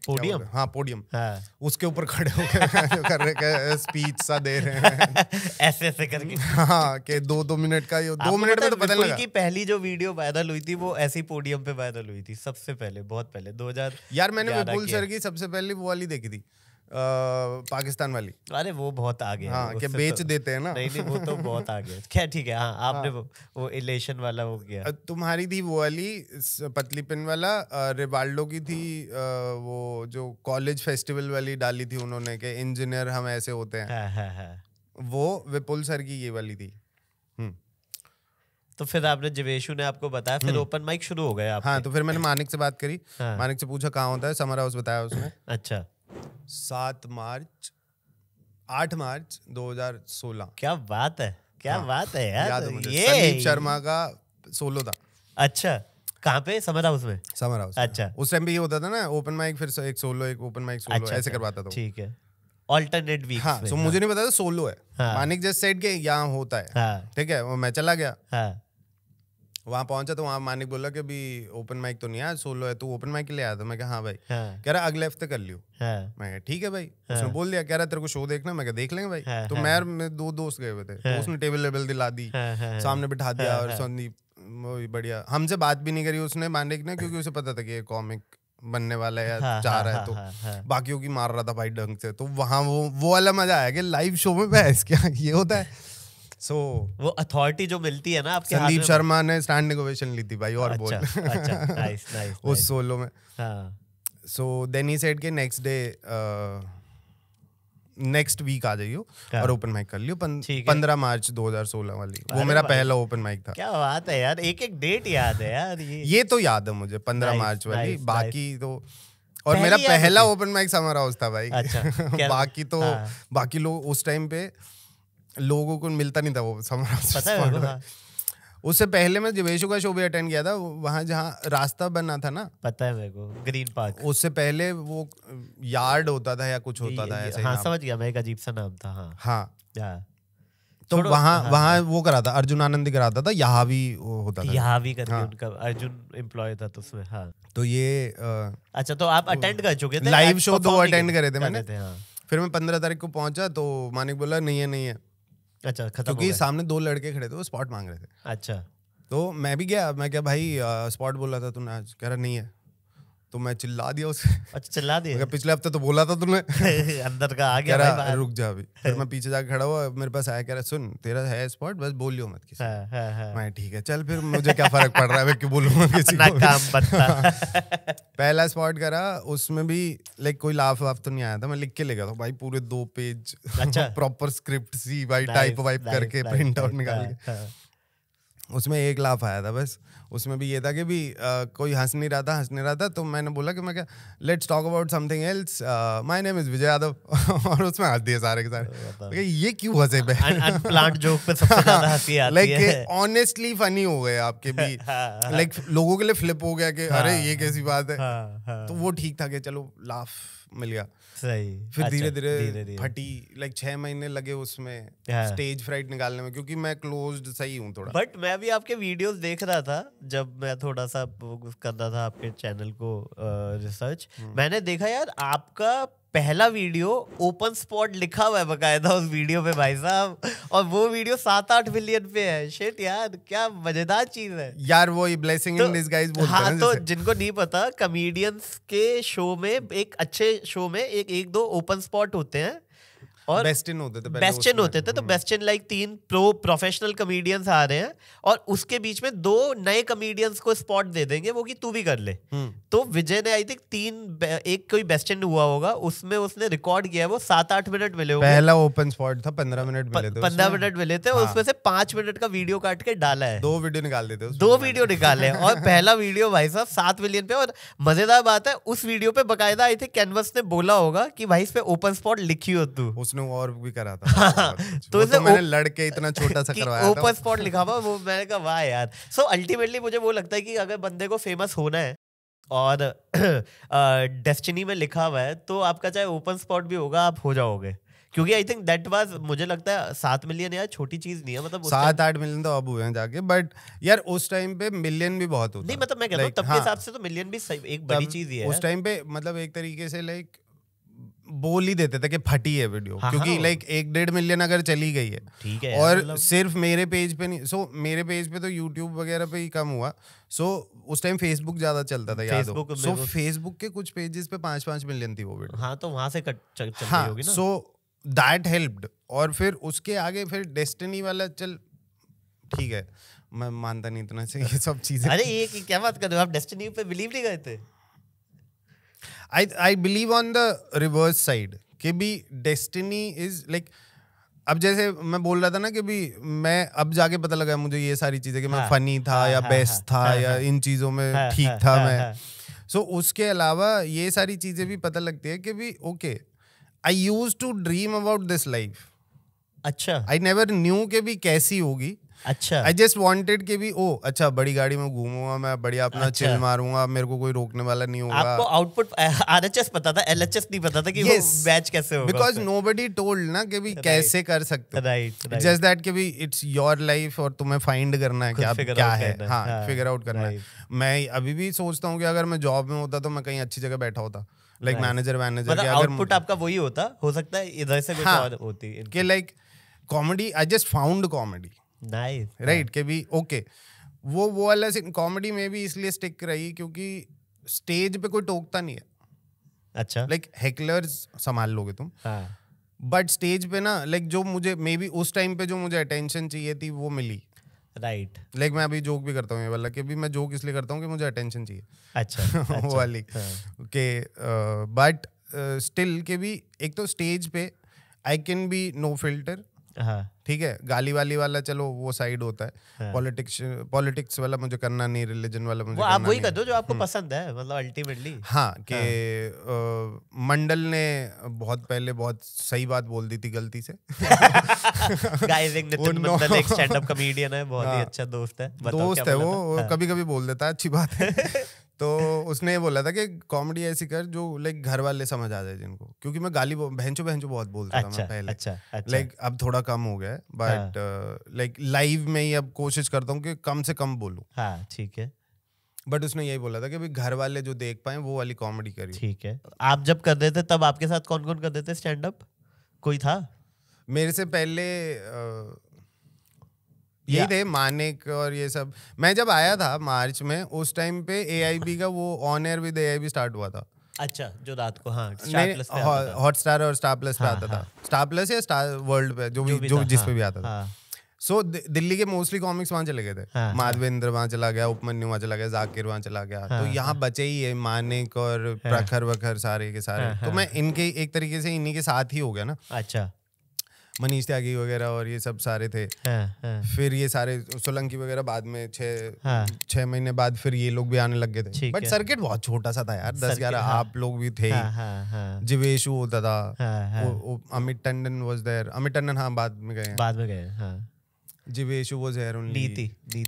पोडियम। हाँ पोडियम। हाँ। उसके ऊपर खड़े होकर कर रहे स्पीच सा दे रहे हैं ऐसे करके। हाँ कि 2-2 मिनट का, 2 मिनट में तो पता लगा। की पहली जो वीडियो वायरल हुई थी वो ऐसी पोडियम पे वायरल हुई थी, सबसे पहले, बहुत पहले 2000। यार मैंने विपुल सर की सबसे पहले वो वाली देखी थी, पाकिस्तान वाली। अरे वो बहुत आगे है। हाँ, कि बेच तो देते हैं ना। नहीं वो तो बहुत आगे है। खैर ठीक है। हाँ आपने वो इलेशन वाला हो गया। तुम्हारी थी वो वाली पतली पिन वाला, रिवाल्डो की थी वो जो कॉलेज फेस्टिवल वाली डाली थी उन्होंने कि इंजीनियर हम ऐसे होते हैं। वो विपुल सर की ये वाली थी। तो फिर आपने जीवेशु ने आपको बताया, फिर ओपन माइक शुरू हो गया आपके। हाँ तो फिर मैंने मानिक से बात करी। मानिक से पूछा कहाँ होता है, समर हाउस बताया उसने। अच्छा। 8 मार्च 2016। क्या बात है, क्या बात है यार। याद है मुझे, संदीप शर्मा का सोलो था। अच्छा, कहाँ पे? समर हाउस में? Summer house. अच्छा। उस टाइम भी ये होता था ना, ओपन माइक फिर एक सोलो, एक ओपन माइक सोलो। अच्छा, ऐसे करवाता था। ठीक है, ऑल्टरनेट वीक्स हाँ, में। सो मुझे नहीं पता था सोलो है। मानिक जस्ट सेड के यहाँ होता है। ठीक है, मैं चला गया। वहाँ पहुंचा तो वहाँ मानिक बोला कि भी ओपन माइक तो नहीं है, सोलो है, तू ओपन माइक के लिए आया था? मैं कहा हाँ भाई। कह रहा अगले हफ्ते कर लियो। मैं ठीक है भाई। उसने बोल दिया, कह रहा तेरे को शो देखना। मैं कहा देख लेंगे भाई। तो मैं 2 दोस्त गए हुए थे, तो उसने टेबल लेबल दिला दी, सामने बिठा दिया, और संदीप बढ़िया, हमसे बात भी नहीं करी उसने, मानिक ने, क्योंकि उसे पता था कि ये कॉमिक बनने वाला है या चाह रहा है, तो बाकियों की मार रहा था भाई ढंग से। तो वहाँ वो वाला मजा आया कि लाइव शो में बहस क्या ये होता है। So, वो अथॉरिटी जो मिलती है ना आपके हाथ में। संदीप शर्मा ने स्टैंड नेगोशिएशन ली थी भाई, और बोल। अच्छा, नाइस उस सोलो में। सो देन ही सेड के नेक्स्ट डे नेक्स्ट वीक आ जाइयो और ओपन माइक कर लियो। 15 मार्च 2016 वाली, वो मेरा पहला ओपन माइक था। क्या बात है यार, एक डेट याद है यार। ये तो याद है मुझे, 15 मार्च वाली। बाकी तो, और मेरा पहला ओपन माइक समर हाउस था भाई। अच्छा। बाकी लोग उस टाइम पे लोगों को मिलता नहीं था वो समर हाउस। पता है। उससे पहले मैं जीवेशु का शो भी अटेंड किया था, वहाँ जहाँ रास्ता बना था ना। पता है मेरे को, ग्रीन पार्क। उससे पहले वो यार्ड होता था या कुछ होता था ऐसे। हाँ समझ गया मैं, एक अजीब सा नाम था। हाँ। तो वहाँ वो कराता, अर्जुन आनंदी कराता था, यहाँ भी होता था, यहाँ भी करके उनका अर्जुन एम्प्लॉय था तो उसमें। हाँ तो ये अच्छा, तो आप अटेंड कर चुके थे लाइव शो? 2 अटेंड करे थे मैंने। हाँ। फिर मैं 15 तारीख को पहुंचा तो मानिक बोला नहीं है। अच्छा, खत्म क्योंकि सामने 2 लड़के खड़े थे, वो स्पॉट मांग रहे थे। अच्छा, तो मैं भी गया, मैं क्या भाई स्पॉट बोला था तूने आज, कह रहा नहीं है। तो मैं चिल्ला दिया उसे। अच्छा चिल्ला दिया? पिछले हफ्ते तो बोला था तूने। अंदर का आ गया भाई बाहर। रुक जा अभी। फिर मैं पीछे जाके खड़ा हुआ, मेरे पास आया, कह रहा सुन तेरा है स्पॉट, बस बोलियो मत किसी। मैं ठीक है चल, फिर मुझे क्या फर्क पड़ रहा है, मैं क्यों बोलूंगा किसी को। काम बनता। पहला स्पॉट करा, उसमें भी लाइक कोई लाफ वाफ तो नहीं आया था, मैं लिख के ले गया था भाई पूरे 2 पेज। अच्छा। प्रॉपर स्क्रिप्ट सी भाई टाइप वाइप करके प्रिंट आउट निकाल के। उसमें 1 लाफ आया था बस। उसमें भी ये था कि भी कोई हंस नहीं रहा था, तो मैंने बोला कि मैं क्या let's talk about something else, my name is Vijay Yadav. और उसमें हंस दिए सारे के सारे। ये क्यों हंसे पे? अनप्लान्ड जोक पे सबसे ज्यादा हंसी आती है। लाइक ऑनेस्टली फनी हो गए आपके भी। लाइक लोगों के लिए फ्लिप हो गया कि अरे ये कैसी बात है। तो वो ठीक था कि चलो लाफ मिल गया। सही। फिर धीरे धीरे फटी, लाइक 6 महीने लगे उसमें स्टेज फ्राइट निकालने में, क्योंकि मैं क्लोज्ड सही हूँ थोड़ा। बट मैं भी आपके वीडियोस देख रहा था जब मैं थोड़ा सा कर रहा था आपके चैनल को रिसर्च। मैंने देखा यार आपका पहला वीडियो ओपन स्पॉट लिखा हुआ है बकायदा उस वीडियो पे भाई साहब, और वो वीडियो 7-8 मिलियन पे है। शिट यार, क्या मजेदार चीज है यार, वो ब्लेसिंग इन डिस्गाइज बोलते हैं। हाँ, तो जिनको नहीं पता, कॉमेडियंस के शो में, एक अच्छे शो में एक 2 ओपन स्पॉट होते हैं और बेस्ट इन होते थे। तो best in like 3 professional comedians आ रहे हैं और उसके बीच में 2 नए कॉमेडियंस को स्पॉट दे देंगे, वो कि तू भी कर ले। तो विजय ने आई थिंक एक कोई बेस्ट इन हुआ होगा, उसमें उसने रिकॉर्ड किया है, वो 7-8 मिनट मिले होंगे। पहला ओपन स्पॉट था, 15 मिनट मिले थे। 15 मिनट मिले थे और उसमें से 5 मिनट का वीडियो काट के डाला है। 2 वीडियो निकाल देते, 2 वीडियो निकाले और पहला वीडियो भाई साहब 7 मिलियन पे। और मजेदार बात है, उस वीडियो पे बकायदा आई थिंक कैनवस ने बोला होगा कि भाई इस पे ओपन स्पॉट लिखी हो तू। उसने और भी करा था। तो मैंने लड़के इतना छोटा सा करवाया था, ओपन स्पॉट लिखा हुआ, वो मैंने कहा वाह यार। सो अल्टीमेटली मुझे वो लगता है कि अगर बंदे को फेमस होना है और डेस्टिनी में लिखा हुआ है, तो आपका चाहे ओपन स्पॉट भी होगा, आप हो जाओगे। क्योंकि आई थिंक दैट वाज, मुझे लगता है 7 मिलियन यार छोटी चीज नहीं है। मतलब 7-8 मिलियन तो अब हुए हैं जाके, बट यार उस टाइम पे मिलियन भी बहुत होता। नहीं मतलब मैं कहता हूँ तब के हिसाब से तो मिलियन भी एक बड़ी चीज ही है। उस टाइम पे मतलब एक तरीके से लाइक बोल ही देते थे कि फटी है वीडियो। क्योंकि लाइक 1-1.5 मिलियन अगर चली गई है, ठीक है, और मतलब सिर्फ मेरे पेज पे नहीं। सो मेरे पेज पे तो यूट्यूब वगैरह पे ही कम हुआ। सो उस टाइम फेसबुक ज्यादा चलता था, याद हो। सो फेसबुक के कुछ पेजेस पे 5-5 मिलियन थी वो वीडियो। हाँ, तो वहां से चल रही होगी ना। So that helped. और फिर उसके आगे फिर डेस्टिनी वाला, चल ठीक है, मैं मानता नहीं इतना से ये सब चीजें। अरे ये क्या बात कर रहे हो आप, डेस्टिनी पे बिलीव नहीं करते? I believe on the reverse side कि भी डेस्टिनी इज लाइक, अब जैसे मैं बोल रहा था ना कि भी मैं अब जाके पता लगा मुझे ये सारी चीजें कि मैं फनी था या बेस्ट था या इन चीजों में ठीक था मैं। सो उसके अलावा ये सारी चीजें भी पता लगती है कि भी okay, I used to dream about this life. अच्छा, आई नेवर न्यू कि भी कैसी होगी। अच्छा, आई जस्ट वांटेड कि भी अच्छा बड़ी गाड़ी में घूमूंगा मैं, बढ़िया अपना चिल मारूंगा, मेरे को कोई रोकने वाला नहीं होगा। आपको आउटपुट RHS पता था, LHS नहीं पता था कि वो बैच कैसे होगा। बिकॉज नोबडी टोल्ड ना कि भी कैसे कर सकते हो। राइट, जस्ट दैट कि भी इट्स योर लाइफ और तुम्हें फाइंड करना है कि क्या है। हाँ, फिगर आउट करना है। मैं अभी भी सोचता हूँ कि अगर मैं जॉब में होता तो मैं कहीं अच्छी जगह बैठा होता, लाइक मैनेजर। मतलब आउटपुट आपका वही होता, हो सकता है इधर से कुछ और होती कि like comedy. I just found comedy nice, right के भी ओके। वो वाला कॉमेडी में भी इसलिए स्टिक रही क्योंकि स्टेज पे कोई टोकता नहीं है। अच्छा, लाइक हेकलर्स संभाल लोगे तुम, बट स्टेज पे ना लाइक जो मुझे मे बी उस टाइम पे जो मुझे अटेंशन चाहिए थी वो मिली। राइट, लाइक मैं अभी जोक भी करता हूँ ये वाला कि भी मैं जोक इसलिए करता हूँ कि मुझे अटेंशन चाहिए। अच्छा, वो वाली के बट स्टिल के भी एक तो स्टेज पे I can be no filter. ठीक है, गाली वाली वाला चलो वो साइड होता है। पॉलिटिक्स वाला मुझे करना नहीं, रिलीजन वाला मुझे आप वही कर दो जो आपको पसंद है, मतलब अल्टीमेटली। हाँ कि मंडल ने बहुत पहले बहुत सही बात बोल दी थी गलती से। गाइस, नितिन मंडल एक स्टैंड अप कॉमेडियन है, बहुत ही अच्छा दोस्त है वो कभी कभी बोल देता है, अच्छी बात है। तो उसने ये बोला था कि कॉमेडी ऐसी कर जो लाइक घर वाले समझ आ जाए जिनको, क्योंकि मैं गाली भैंचो बहुत बोलता था मैं पहले। अच्छा। लाइक अब थोड़ा कम हो गया है, बट लाइक लाइव में ही अब कोशिश करता हूँ कि कम से कम बोलूं। हाँ ठीक है। बट उसने यही बोला था कि भाई घर वाले जो देख पाए वो वाली कॉमेडी करिए। ठीक है। आप जब कर रहे थे तब आपके साथ कौन कौन कर रहे थे स्टैंड अप? कोई था? मेरे से पहले यही थे मानिक और ये सब। मैं जब आया था मार्च में, उस टाइम पे AIB का वो on air with AIB start हुआ था। अच्छा, जो रात को हाँ हॉटस्टार और स्टार प्लस पे आता था। स्टार प्लस या स्टार वर्ल्ड पे जो जिस पे भी आता था। सो दिल्ली के मोस्टली कॉमिक्स वहां चले गए थे। माधवेंद्र वहां चला गया, उपमन्यु वहां चला गया, जाकिर वहां चला गया। तो यहाँ बचे ही है मानिक और प्रखर वखर सारे के सारे। तो मैं इनके एक तरीके से इन्हीं के साथ ही हो गया ना। अच्छा। मनीष त्यागी वगैरह और ये सब सारे थे। फिर ये सारे सोलंकी वगैरह बाद में 6 महीने बाद फिर ये लोग भी आने लग गए थे। बट सर्किट बहुत छोटा सा था यार, 10-11 आप लोग भी थे। जीवेशु होता था, अमित टंडन वाज देयर। अमित टंडन हाँ बाद में गए। Jeeveshu was there only.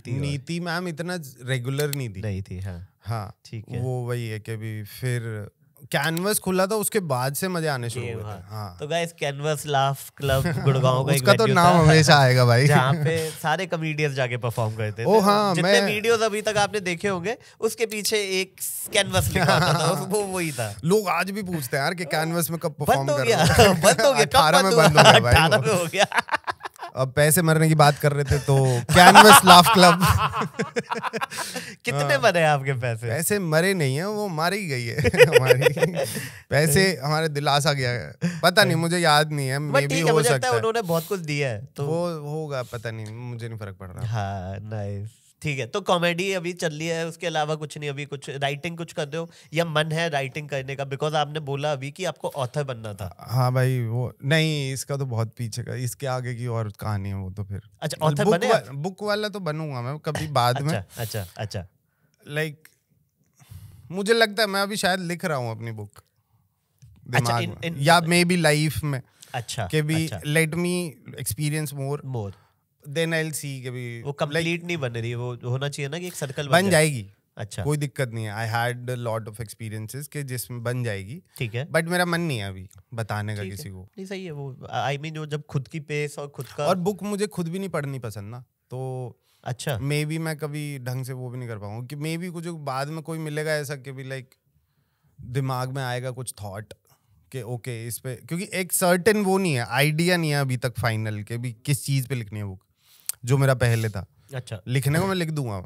Niti ma'am इतना रेगुलर नहीं थी। हाँ ठीक है। वो वही है कि भी फिर कैनवस खुला था, उसके बाद से मजे आने शुरू हुए थे। हाँ। तो guys canvas laugh club Gurgaon का उसका तो नाम हमेशा आएगा भाई, जहाँ पे सारे कॉमेडियंस जाके परफॉर्म करते थे। हाँ, जितने वीडियोस अभी तक आपने देखे होंगे उसके पीछे एक कैनवस लिखा होता था, वो वही था। लोग आज भी पूछते हैं यार कि कैनवस में कब परफॉर्म कर रहे हो? बंद हो गया 18 में बंद हो गया भाई। 18 में हो गया। अब पैसे मरने की बात कर रहे थे तो कैनवस लाफ क्लब। कितने मरे आपके पैसे? पैसे मरे नहीं है, वो मारी ही गई है हमारी। पैसे हमारे दिलासा गया है, पता नहीं, मुझे याद नहीं है। मे बी हो सकता है उन्होंने बहुत कुछ दिया है तो वो होगा, पता नहीं, मुझे नहीं फर्क पड़ रहा। हाँ नाइस, ठीक है। तो कॉमेडी अभी चल रही है, उसके अलावा कुछ नहीं? अभी कुछ राइटिंग कुछ कर रहे हो या मन है राइटिंग करने का? बिकॉज आपने बोला अभी कि आपको ऑथर बनना था। हाँ भाई, वो नहीं, इसका तो बहुत पीछे का, इसके आगे की और कहानी है वो तो। फिर अच्छा ऑथर बने? बुक वाला तो बनूंगा मैं कभी बाद में। अच्छा लाइक मुझे लगता है मैं अभी शायद लिख रहा हूँ अपनी बुक दिमाग में, या मे बी लाइफ में। अच्छा कि भी let me experience more then I will see कि भी वो कंप्लीट नहीं बन रही है, वो होना चाहिए ना कि एक सर्कल बन जाएगी। अच्छा, कोई दिक्कत नहीं है। I had lot of experiences के जिसमें बन जाएगी। ठीक है, बट मेरा मन नहीं है अभी बताने का किसी को। नहीं सही है वो, आई मीन जो जब खुद की पेस और खुद का, और बुक मुझे खुद भी नहीं पढ़नी पसंद ना, तो अच्छा मे बी मैं कभी ढंग से वो भी नहीं कर पाऊंगा कि मे बी कुछ बाद में कोई मिलेगा ऐसा कि भी लाइक दिमाग में आएगा कुछ थॉट कि ओके इस पे, क्योंकि एक सर्टेन वो नहीं है, आइडिया नहीं है अभी तक फाइनल के भी किस चीज पे लिखनी है बुक, जो मेरा पहले था। अच्छा, लिखने को मैं लिख दूंगा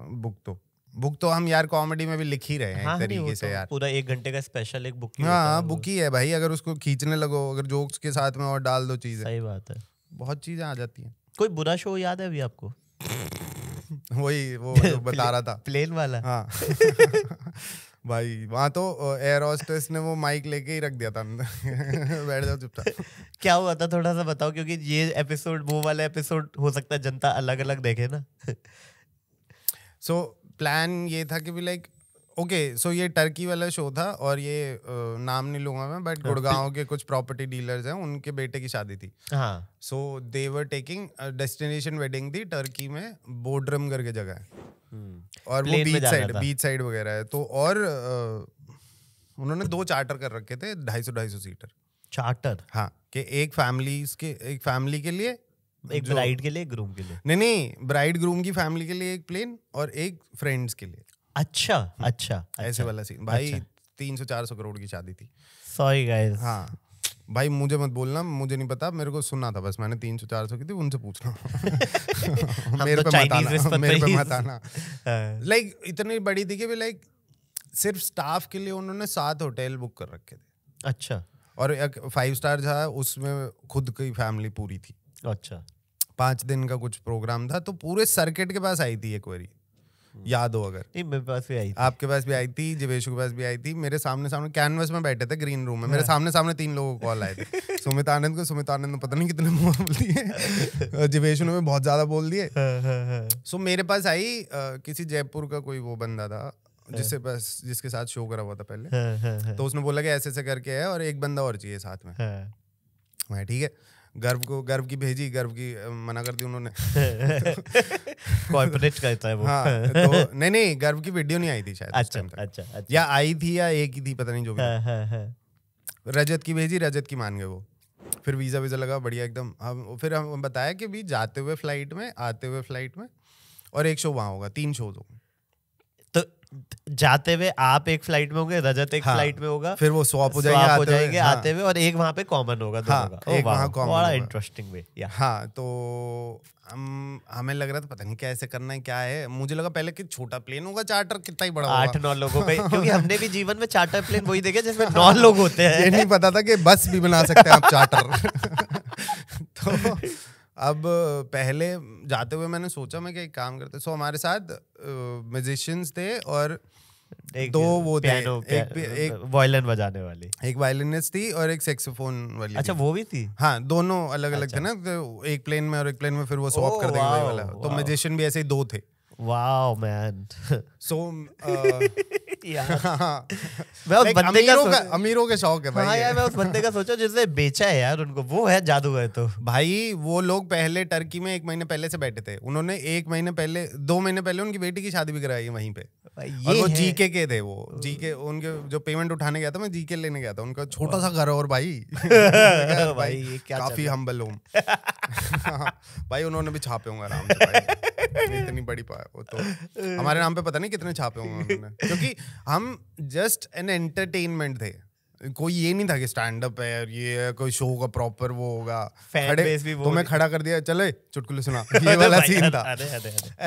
बुक तो हम यार कॉमेडी में भी लिख ही रहे हैं। हाँ, एक तरीके से तो यार पूरा 1 घंटे का स्पेशल एक बुक हाँ बुक ही है भाई। अगर उसको खींचने लगो, अगर जोक्स के साथ में और डाल दो चीजें, सही बात है, बहुत चीजें आ जाती हैं। कोई बुरा शो याद है अभी आपको? वही वो जो बता रहा था प्लेन वाला। हाँ भाई वहाँ तो एयर होस्टेस ने वो माइक लेके ही रख दिया था बैठ जाओ चुपचाप। क्या हुआ था थोड़ा सा बताओ, क्योंकि ये एपिसोड वो वाला एपिसोड हो सकता है जनता अलग अलग देखे ना। सो प्लान ये था कि भी लाइक ओके, सो ये टर्की वाला शो था और ये नाम नहीं लूंगा मैं, बट गुड़गांव के कुछ प्रॉपर्टी डीलर्स हैं, उनके बेटे की शादी थी। हाँ, सो दे वर टेकिंग डेस्टिनेशन वेडिंग थी टर्की में, बोर्डरम करके जगह है और वो बीच साइड वगैरह है। तो और उन्होंने 2 चार्टर कर रखे थे, 250 सीटर चार्टर। हाँ, कि एक फैमिली के लिए, एक ब्राइड के लिए, एक ग्रूम के लिए। नहीं, ब्राइड ग्रूम की फैमिली के लिए एक प्लेन और एक फ्रेंड्स के लिए। अच्छा ऐसे वाला सीन भाई। 300-400 करोड़ की शादी थी। Sorry guys. हाँ भाई, मुझे मत बोलना, मुझे नहीं पता, मेरे को सुनना था बस। मैंने 300-400 की थी, उनसे पूछना। मेरे पे मत आना। लाइक इतनी बड़ी थी कि लाइक सिर्फ स्टाफ के लिए उन्होंने 7 होटल बुक कर रखे थे। अच्छा, और एक 5 स्टार था, उसमें खुद की फैमिली पूरी थी। अच्छा, 5 दिन का कुछ प्रोग्राम था, तो पूरे सर्किट के पास आई थी एक बारी, याद हो अगर? नहीं, मेरे पास भी आई थी, आपके पास भी आई थी, जीवेशु के पास भी आई थी। मेरे सामने कैनवस में बैठे थे ग्रीन रूम में, मेरे सामने 3 लोगों को कॉल आए थे। सुमित आनंद ने पता नहीं कितने मुंह बोल दिए, जीवेशु ने बहुत ज्यादा बोल दिए। सो मेरे पास आई किसी जयपुर का कोई वो बंदा था जिसके साथ शो करा हुआ था पहले। तो उसने बोला कि ऐसे करके है और एक बंदा और चाहिए साथ में। मैं ठीक है, गर्व की भेजी, गर्व की मना कर दी उन्होंने। कॉर्पोरेट करता है वो। हाँ तो नहीं गर्व की वीडियो नहीं आई थी शायद। अच्छा या आई थी या एक ही थी, पता नहीं जो भी। रजत की भेजी, रजत की मान गए वो। फिर वीजा लगा बढ़िया एकदम। फिर हम बताया कि भी जाते हुए फ्लाइट में, आते हुए फ्लाइट में, और एक शो वहां होगा, 3 शोज होंगे। तो जाते हुए आप एक फ्लाइट में होंगे, रजत एक फ्लाइट में होगा, फिर वो स्वैप हो जाएंगे आते हुए, और एक वहां पे कॉमन होगा दोनों का। एक वहां कॉमन होगा। Interesting way. हाँ तो हमें लग रहा था पता नहीं कैसे करना है, क्या है। मुझे लगा पहले कि छोटा प्लेन होगा, चार्टर कितना ही बड़ा होगा, 8-9 लोगों पे, क्योंकि हमने भी जीवन में चार्टर प्लेन वही देखे जिसमें 9 लोग होते हैं। ये नहीं पता था कि बस भी बना सकते हैं आप चार्टर। तो अब पहले जाते हुए मैंने सोचा मैं कि एक काम करते। सो हमारे साथ म्यूजिशियंस थे और दो वो थे, एक वायलिन बजाने वाली, एक वायलिनिस्ट थी और एक सेक्सोफोन वाली। अच्छा वो भी थी? हाँ दोनों अलग अलग थे ना, तो एक प्लेन में और एक प्लेन में फिर वो स्वैप कर देंगे वही वाला। तो म्यूजिशियन भी ऐसे ही 2 थे। Wow man. सो मैं उस बंदे का अमीरों के शौक है भाई। हाँ यार, मैं उस बंदे का सोचा जिसने बेचा है यार उनको, वो है जादूगर। तो भाई वो लोग पहले टर्की में 1 महीने पहले से बैठे थे। उन्होंने 1 महीने पहले, 2 महीने पहले उनकी बेटी की शादी भी कराई है वहीं पे। और वो जीके के थे, वो जीके उनके जो पेमेंट उठाने गया था, मैं जीके लेने गया था। उनका छोटा सा घर और भाई भाई काफी हम्बल हूँ। भाई उन्होंने भी छापे होंगे आराम से भाई, इतनी बड़ी वो तो हमारे नाम पे पता नहीं कितने छापे होंगे उन्होंने। क्योंकि हम जस्ट एन एंटरटेनमेंट थे, कोई ये नहीं था कि स्टैंड अप है और ये है, कोई शो का प्रॉपर वो होगा। तो मैं खड़ा कर दिया, चले चुटकुले सुना, ये वाला सीन था।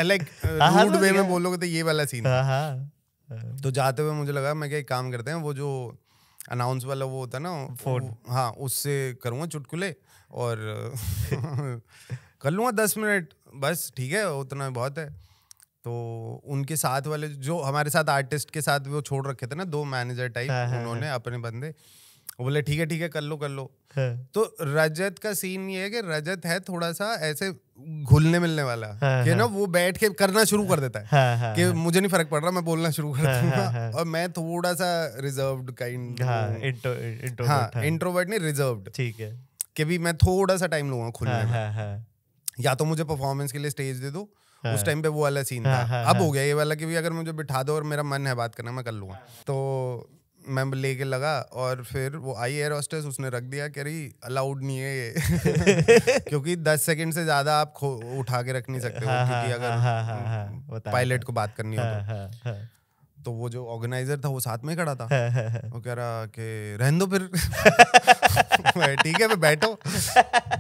लाइक रूड वे में बोलोगे तो ये वाला सीन था। तो जाते हुए मुझे लगा मैं क्या एक काम करते हैं, वो जो अनाउंस वाला वो होता है ना, हाँ उससे करूँगा चुटकुले और कर लूँगा 10 मिनट बस, ठीक है उतना बहुत है। तो उनके साथ वाले जो हमारे साथ आर्टिस्ट के साथ वो छोड़ रखे थे ना 2 मैनेजर टाइप, उन्होंने अपने बंदे, वो बोले ठीक है कर लो। तो रजत का सीन ये है कि रजत है थोड़ा सा ऐसे घुलने मिलने वाला, कि ना वो बैठ के करना शुरू कर देता है कि मुझे नहीं फर्क पड़ रहा, मैं बोलना शुरू कर दूंगा। और मैं थोड़ा सा रिजर्व्ड काइंड, इंट्रोवर्ट नहीं रिजर्व्ड, ठीक है, कि भी मैं थोड़ा सा टाइम लूंगा खुलने में। या तो मुझे परफॉर्मेंस के लिए स्टेज दे दो, उस टाइम पे वो वाला सीन था। अब हो गया ये वाला कि भी अगर मुझे बिठा दो और मेरा मन है बात करना, मैं कर लूंगा। तो मैं लेके लगा और फिर वो आई एयर होस्टेस, उसने रख दिया कि अरे अलाउड नहीं है ये। क्योंकि 10 सेकंड से ज्यादा आप उठा के रख नहीं सकते हो, क्योंकि अगर पायलट को बात करनी हो तो वो जो ऑर्गेनाइजर था वो साथ में खड़ा था। वो कह रहा कि रहने दो फिर। ठीक है मैं बैठो,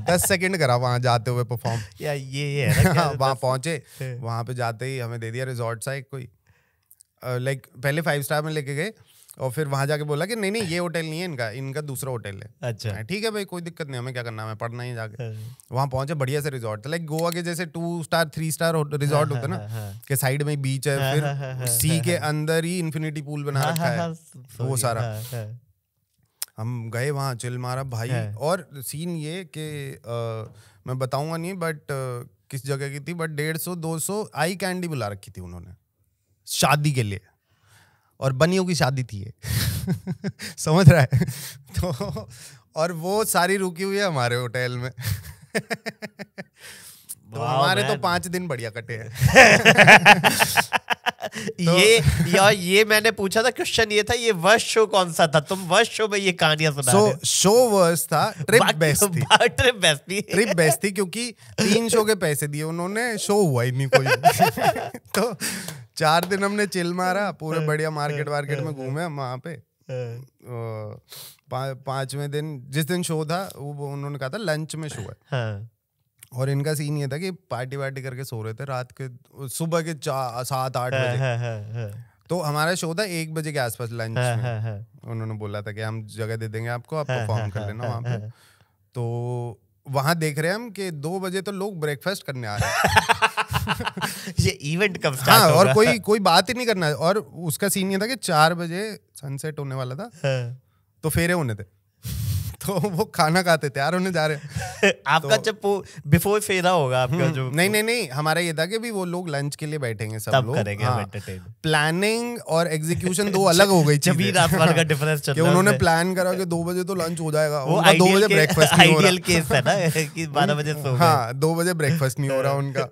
10 सेकंड करा वहां जाते हुए परफॉर्म। या ये है ना वहां पहुंचे, वहां पे जाते ही हमें दे दिया रिजॉर्ट सा एक कोई, लाइक पहले 5 स्टार में लेके गए और फिर वहां जाके बोला कि नहीं ये होटल नहीं है इनका दूसरा होटल है। अच्छा ठीक है भाई कोई दिक्कत नहीं, हमें क्या करना, हमें पढ़ना ही जाके। वहां पहुंचे, बढ़िया से रिजॉर्ट था, लाइक गोवा के जैसे 2 स्टार 3 स्टार रिजॉर्ट होता है ना, के साइड में बीच है, फिर सी के अंदर ही इन्फिनिटी पूल बना रखा है वो सारा। हम गए वहां, चिल मारा भाई। और सीन ये कि मैं बताऊंगा नहीं बट किस जगह की थी, बट 150-200 आई कैंडी बुला रखी थी उन्होंने शादी के लिए, और बनियों की शादी थी ये। समझ रहा है? तो और वो सारी रुकी हुई है हमारे होटल में। तो हमारे तो 5 दिन बढ़िया कटे हैं। तो ये मैंने पूछा था, क्वेश्चन ये था, ये वर्स्ट शो कौन सा था? तुम वर्स्ट शो में ये कहानियां सुना रहे हो। शो वर्स्ट था, ट्रिप बेस्ट थी। ट्रिप बेस्ट थी क्योंकि 3 शो के पैसे दिए उन्होंने, शो हुआ ही नहीं कोई। तो 4 दिन हमने चिल मारा, पूरे बढ़िया मार्केट में घूमे हम वहाँ पे। 5वें दिन जिस दिन शो था वो उन्होंने कहा था लंच में शो है। और इनका सीन ये था कि पार्टी वार्टी करके सो रहे थे रात के, सुबह के 7-8 बजे। तो हमारा शो था 1 बजे के आसपास लंच में। उन्होंने बोला था कि हम जगह दे देंगे आपको, आप परफॉर्म कर लेना वहाँ पे। तो वहां देख रहे हैं हम कि 2 बजे तो लोग ब्रेकफास्ट करने आ रहे हैं। ये इवेंट कब स्टार्ट होगा? और कोई बात ही नहीं करना है। और उसका सीन ये था कि 4 बजे सनसेट होने वाला था, तो फेरे होने थे। तो वो खाना खाते तैयार होने जा रहे हैं। आपका जब बिफोर फेरा होगा आपका जो नहीं हमारा ये था कि भी वो लोग लंच के लिए बैठेंगे, सब लोग करेंगे। प्लानिंग और एग्जीक्यूशन 2 अलग हो गई चीजें। रात भर का डिफरेंस चल रहा है। उन्होंने प्लान करा कि 2 बजे तो लंच हो जाएगा, उनका 2 बजे ब्रेकफास्ट नहीं हो रहा। आइडियल केस है ना कि 12 बजे सो गए। 2 बजे ब्रेकफास्ट नहीं हो रहा उनका।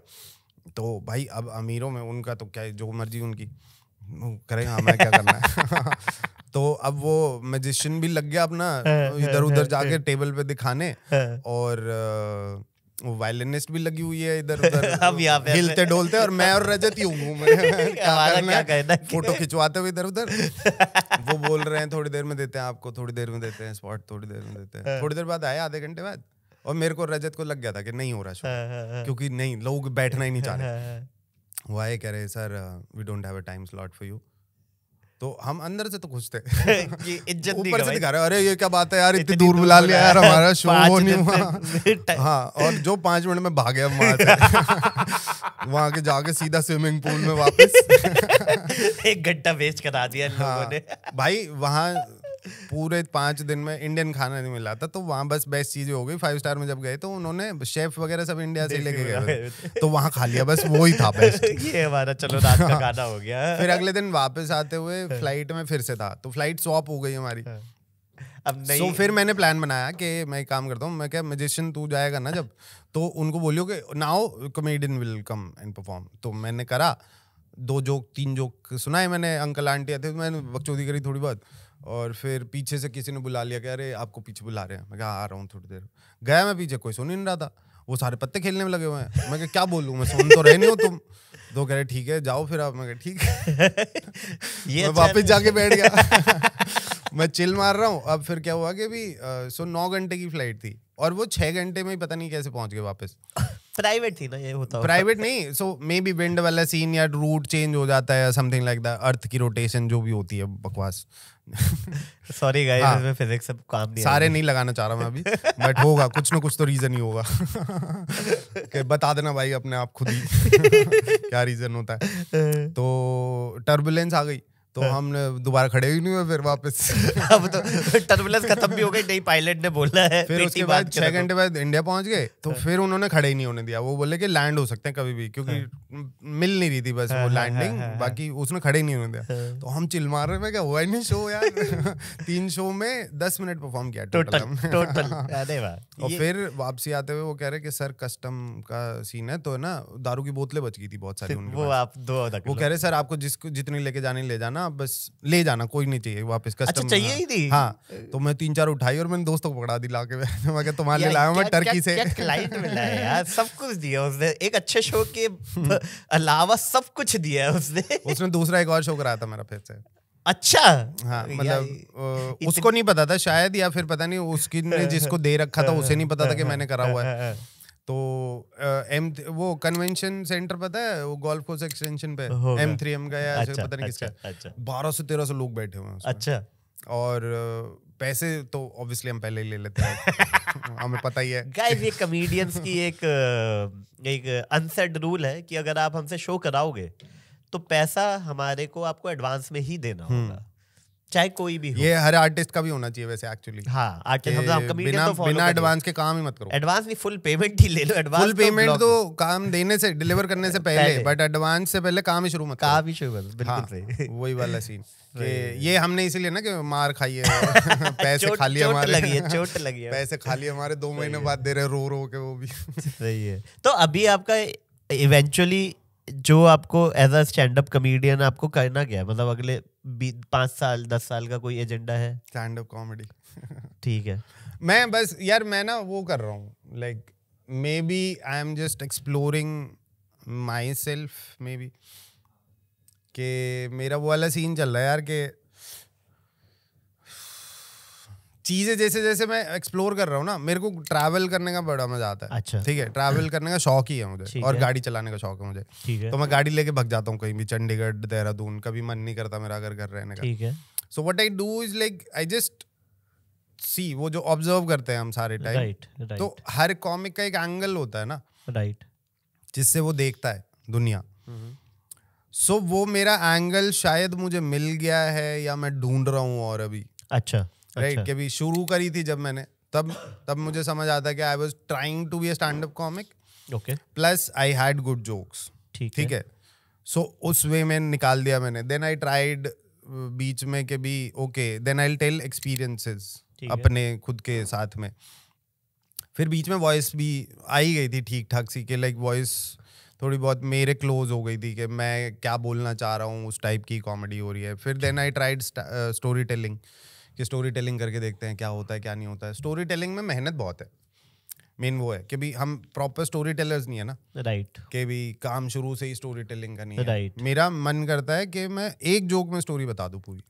तो भाई अब अमीरों में उनका तो क्या है, जो मर्जी उनकी करेगा, हमें क्या करना है। तो अब वो मैजिशियन भी लग गया अपना इधर उधर जाके टेबल पे दिखाने, और वो वायलिनिस्ट भी लगी हुई है इधर उधर अब यहाँ पे हिलते डोलते, और मैं और रजत ही घूम रहे हैं, क्या करना है, फोटो खिंचवाते हुए इधर उधर। वो बोल रहे हैं थोड़ी देर में देते हैं आपको, थोड़ी देर में देते हैं स्पॉट, थोड़ी देर में देते हैं। थोड़ी देर बाद आए, आधे घंटे बाद, और मेरे को रजत को लग गया था कि नहीं हो रहा शो, क्योंकि नहीं, लोग बैठना ही नहीं चाह रहे। वो आए कह रहे sir we don't have a time slot for you. तो हम अंदर से तो खुश थे, ऊपर से दिखा रहे अरे ये क्या बात है यार, इतनी दूर बुला लिया यार, हमारा शो वो नहीं हुआ। हाँ, और जो 5 मिनट में भाग गया वहां से, वहां के जाके सीधा स्विमिंग पूल में वापस। 1 घंटा वेस्ट करा दिया इन लोगों ने। भाई वहाँ पूरे 5 दिन में इंडियन खाना नहीं मिला था, तो वहाँ बस बेस्ट चीजें हो गई। 5 स्टार में जब गए तो उन्होंने शेफ वगैरह सब इंडिया से लेके गए, तो वहाँ खा लिया, बस वो ही था बेस्ट। ये हमारा चलो रात का खाना हो गया। फिर अगले दिन वापस आते हुए फ्लाइट में फिर से था, तो फ्लाइट स्वॉप हो गई हमारी। अब नहीं, तो फिर मैंने प्लान बनाया कि मैं एक काम करता हूँ, मैं क्या मैजिशियन तू जाएगा ना जब, तो उनको बोलियो कि now comedian will come and perform. तो मैंने करा 2 जोक 3 जोक सुनाए मैंने, अंकल आंटी आते, मैंने बकचोदी करी थोड़ी बहुत, और फिर पीछे से किसी ने बुला लिया कि अरे आपको पीछे बुला रहे हैं। मैं कहा आ रहा हूँ थोड़ी देर। गया मैं पीछे, कोई सुन ही नहीं रहा था, वो सारे पत्ते खेलने में लगे हुए हैं। मैं क्या बोलूँ, मैं सुन तो रहे नहीं हो तुम। तो कह रहे ठीक है जाओ फिर आप। मैं कहा ठीक है। मैं वापस जाके बैठ गया। मैं चिल मार रहा हूँ। अब फिर क्या हुआ कि भी 9 घंटे की फ्लाइट थी, और वो 6 घंटे में ही पता नहीं कैसे पहुंच गए वापस। प्राइवेट थी ना, ये होता प्राइवेट नहीं, सो मे बी विंड वाला सीन या रूट चेंज हो जाता है, समथिंग लाइक दैट, अर्थ की रोटेशन जो भी होती है बकवास। सॉरी गाइस, इसमें फिजिक्स सब काम नहीं, सारे नहीं लगाना चाह रहा मैं अभी, बट होगा कुछ ना कुछ तो रीजन ही होगा। कि बता देना भाई अपने आप खुद ही क्या रीजन होता है। तो टर्बुलेंस आ गई, तो हमने दोबारा खड़े ही नहीं हुए फिर वापस। अब तो टर्बुलेंस खत्म भी हो गई, नहीं पायलट ने बोला है। फिर उसके बाद 6 घंटे बाद इंडिया पहुंच गए, तो फिर उन्होंने खड़े ही नहीं होने दिया। वो बोले कि लैंड हो सकते हैं कभी भी, क्योंकि मिल नहीं रही थी बस वो लैंडिंग, बाकी उसने खड़े ही नहीं होने दिया। तो हम चिल मार रहे, मैं क्या हुआ ही नहीं शो यार। 3 शो में 10 मिनट परफॉर्म किया टोटल। अरे वाह। और फिर वापसी आते हुए वो कह रहे कि सर कस्टम का सीन है, तो ना दारू की बोतलें बच गई थी बहुत सारी उनके वो आप 2 वो कह रहे सर आपको जिसको जितनी लेके जानी ले जाना, बस ले जाना, कोई नहीं चाहिए वापस कस्टम। अच्छा, चाहिए ही नहीं। हाँ, तो मैं 3-4 उठाई और मैंने दोस्तों को पकड़ा दी लाके। मैं क्या तुम्हारे लिए लाया मैं टर्की से। क्या क्लाइंट मिला है यार, सब कुछ दिया उसने, एक अच्छे शो के अलावा सब कुछ दिया है उसने। उसने दूसरा एक और शो कराया था मेरा फिर से। अच्छा, हाँ, मतलब उसको नहीं पता था शायद, या फिर पता नहीं उसकी ने जिसको दे रखा था उसे नहीं पता था कि मैंने करा हुआ है। तो वो कन्वेंशन सेंटर पता है, वो गोल्फ कोर्स एक्सटेंशन पे M3M का, या पता नहीं किसका, 1200-1300 लोग बैठे हुए हैं। अच्छा, और पैसे तो ऑब्वियसली हम पहले ही ले लेते हैं। हमें पता ही है गाइस, ये कॉमेडियंस की एक अनसेड रूल है कि अगर आप हमसे शो कराओगे तो पैसा हमारे को आपको एडवांस में ही देना होगा, चाहे कोई भी हो। ये हर आर्टिस्ट का भी होना चाहिए वैसे एक्चुअली। हाँ, आर्टिस्ट मतलब कॉमेडियन तो फॉलो बिना एडवांस के काम ही मत करो। एडवांस नहीं, फुल पेमेंट ही ले लो। एडवांस फुल पेमेंट तो काम देने से, डिलीवर करने से पहले, बट एडवांस से पहले काम ही शुरू मत करो। काम ही शुरू करो, बिल्कुल सही। वही वाला सीन कि ये हमने इसीलिए ना कि मार खाई है, पैसे खा लिए हमारे, चोट लगी है, पैसे खा लिए हमारे, 2 महीने बाद दे रहे रो रो के वो भी। सही है। तो अभी आपका इवेंचुअली जो आपको as a stand up comedian आपको करना क्या है, मतलब अगले 5 साल 10 साल का कोई एजेंडा है? Stand up comedy. ठीक है। मैं बस यार मैं ना वो कर रहा हूँ, like maybe I am just exploring myself, maybe कि मेरा वो वाला सीन चल रहा है यार कि चीजें जैसे जैसे मैं एक्सप्लोर कर रहा हूँ ना, मेरे को ट्रैवल करने का बड़ा मजा आता है। अच्छा, ठीक है, ट्रैवल करने का शौक ही है मुझे, और गाड़ी चलाने का शौक है मुझे। ठीक है। तो मैं गाड़ी लेके भग जाता हूँ कहीं भी, चंडीगढ़ देहरादून, कभी मन नहीं करता मेरा अगर घर रहने का। ठीक है। So what I do is like I just see, वो जो ऑब्जर्व करते हैं हम सारे टाइम, राइट। तो हर कॉमिक का एक एंगल होता है ना, राइट, जिससे वो देखता है दुनिया। सो वो मेरा एंगल शायद मुझे मिल गया है, या मैं ढूंढ रहा हूँ और अभी। अच्छा, राइट, कि भी शुरू करी थी जब मैंने, तब मुझे समझ आता है कि I was trying to be a stand up comic, okay, plus I had good jokes. ठीक है, सो उस वे में निकाल दिया मैंने। देन आई ट्राइड बीच में के भी okay, then I tell experiences अपने खुद के साथ में। फिर बीच में वॉइस भी आई गई थी ठीक ठाक सी, कि लाइक वॉइस थोड़ी बहुत मेरे क्लोज हो गई थी कि मैं क्या बोलना चाह रहा हूँ, उस टाइप की कॉमेडी हो रही है। फिर then I tried story telling, कि स्टोरी टेलिंग करके देखते हैं क्या होता है क्या नहीं होता है। स्टोरी टेलिंग में मेहनत बहुत है, मेन वो है कि भी हम प्रॉपर स्टोरी टेलर्स नहीं है ना, राइट, कि भी काम शुरू से ही स्टोरी टेलिंग का नहीं है। राइट, मेरा मन करता है कि मैं एक जोक में स्टोरी बता दूं पूरी,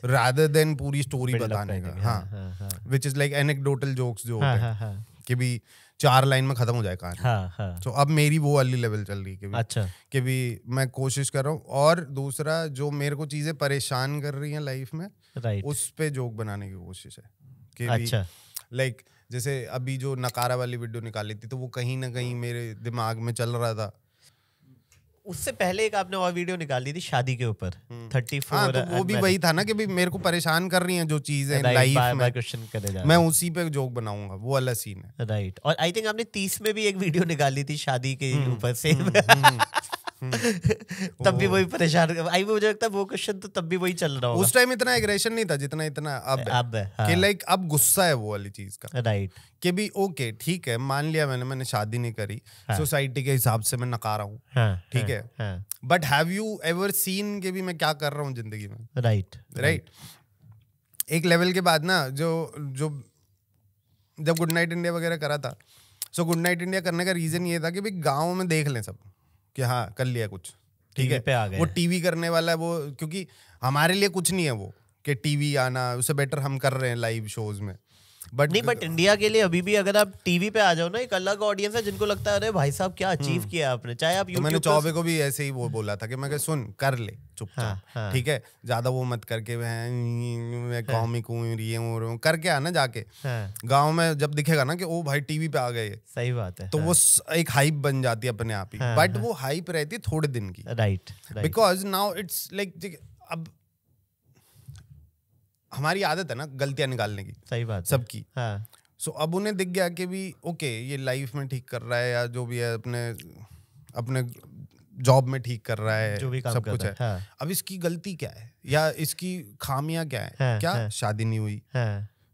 रादर देन पूरी स्टोरी बताने का। हाँ, which is like anecdotal jokes जो होते हैं कि भी 4 लाइन में खत्म हो जाए कहानी। तो अब मेरी वो वाली लेवल चल रही है कि भी, अच्छा, कि भी मैं कोशिश कर रहा हूँ। और दूसरा जो मेरे को चीजें परेशान कर रही हैं लाइफ में, राइट, उस पे जोक बनाने की कोशिश है कि अच्छा, लाइक जैसे अभी जो नकारा वाली वीडियो निकाली थी, तो वो कहीं ना कहीं मेरे दिमाग में चल रहा था। उससे पहले एक आपने और वीडियो निकाली थी शादी के ऊपर 34। हाँ, तो वो भी वही था ना कि भी मेरे को परेशान कर रही हैं जो चीजें लाइफ में, क्वेश्चन करे जा मैं उसी पे जोक बनाऊंगा, वो वाला सीन है। राइट। और आई थिंक आपने 30 में भी एक वीडियो निकाली थी शादी के ऊपर से, तब भी वही परेशान। आई मुझे लगता है वो क्वेश्चन तो तब भी वही चल रहा होगा। उस टाइम इतना एग्रेशन नहीं था जितना इतना अब है। हाँ। कि लाइक अब गुस्सा है वो वाली चीज का, राइट, कि भी ओके ठीक है, मान लिया मैंने शादी नहीं करी, सोसाइटी के हिसाब से मैं नकारा हूँ, ठीक है, but have you ever seen कि भी मैं क्या कर रहा हूँ जिंदगी में? राइट। एक लेवल के बाद ना जो जब गुड नाइट इंडिया वगैरह करा था, सो गुड नाइट इंडिया करने का रीजन ये था कि भाई गाँव में देख लें सब कि हाँ कर लिया कुछ, ठीक है, पे आ गए। वो टीवी करने वाला है वो, क्योंकि हमारे लिए कुछ नहीं है वो कि टीवी आना, उससे बेटर हम कर रहे हैं लाइव शोज में। बट इंडिया के लिए अभी भी अगर आप टीवी पे आ जाओ ना, एक अलग ऑडियंस है जिनको लगता है अरे भाई साहब क्या अचीव किया आपने। चाहे आप तो मैंने चौबे को भी ऐसे ही वो बोला था कि मैं सुन कर ले चुपचाप, ठीक है, ज्यादा वो मत करके मैं कॉमिक हूँ ये हूँ करके आना, जाके गाँव में जब दिखेगा ना कि ओ भाई टीवी पे आ गए, सही बात है, तो वो एक हाइप बन जाती है अपने आप ही। बट वो हाइप रहती है थोड़े दिन की, right, because now it's like अब हमारी आदत है ना गलतियां निकालने की, सही बात सबकी। सो अब उन्हें दिख गया कि भी ओके ये लाइफ में ठीक कर रहा है, या जो भी है अपने जॉब में ठीक कर रहा है, जो भी काम सब कर कुछ रहा है। है। अब इसकी गलती क्या है या इसकी खामियां क्या है? क्या शादी नहीं हुई,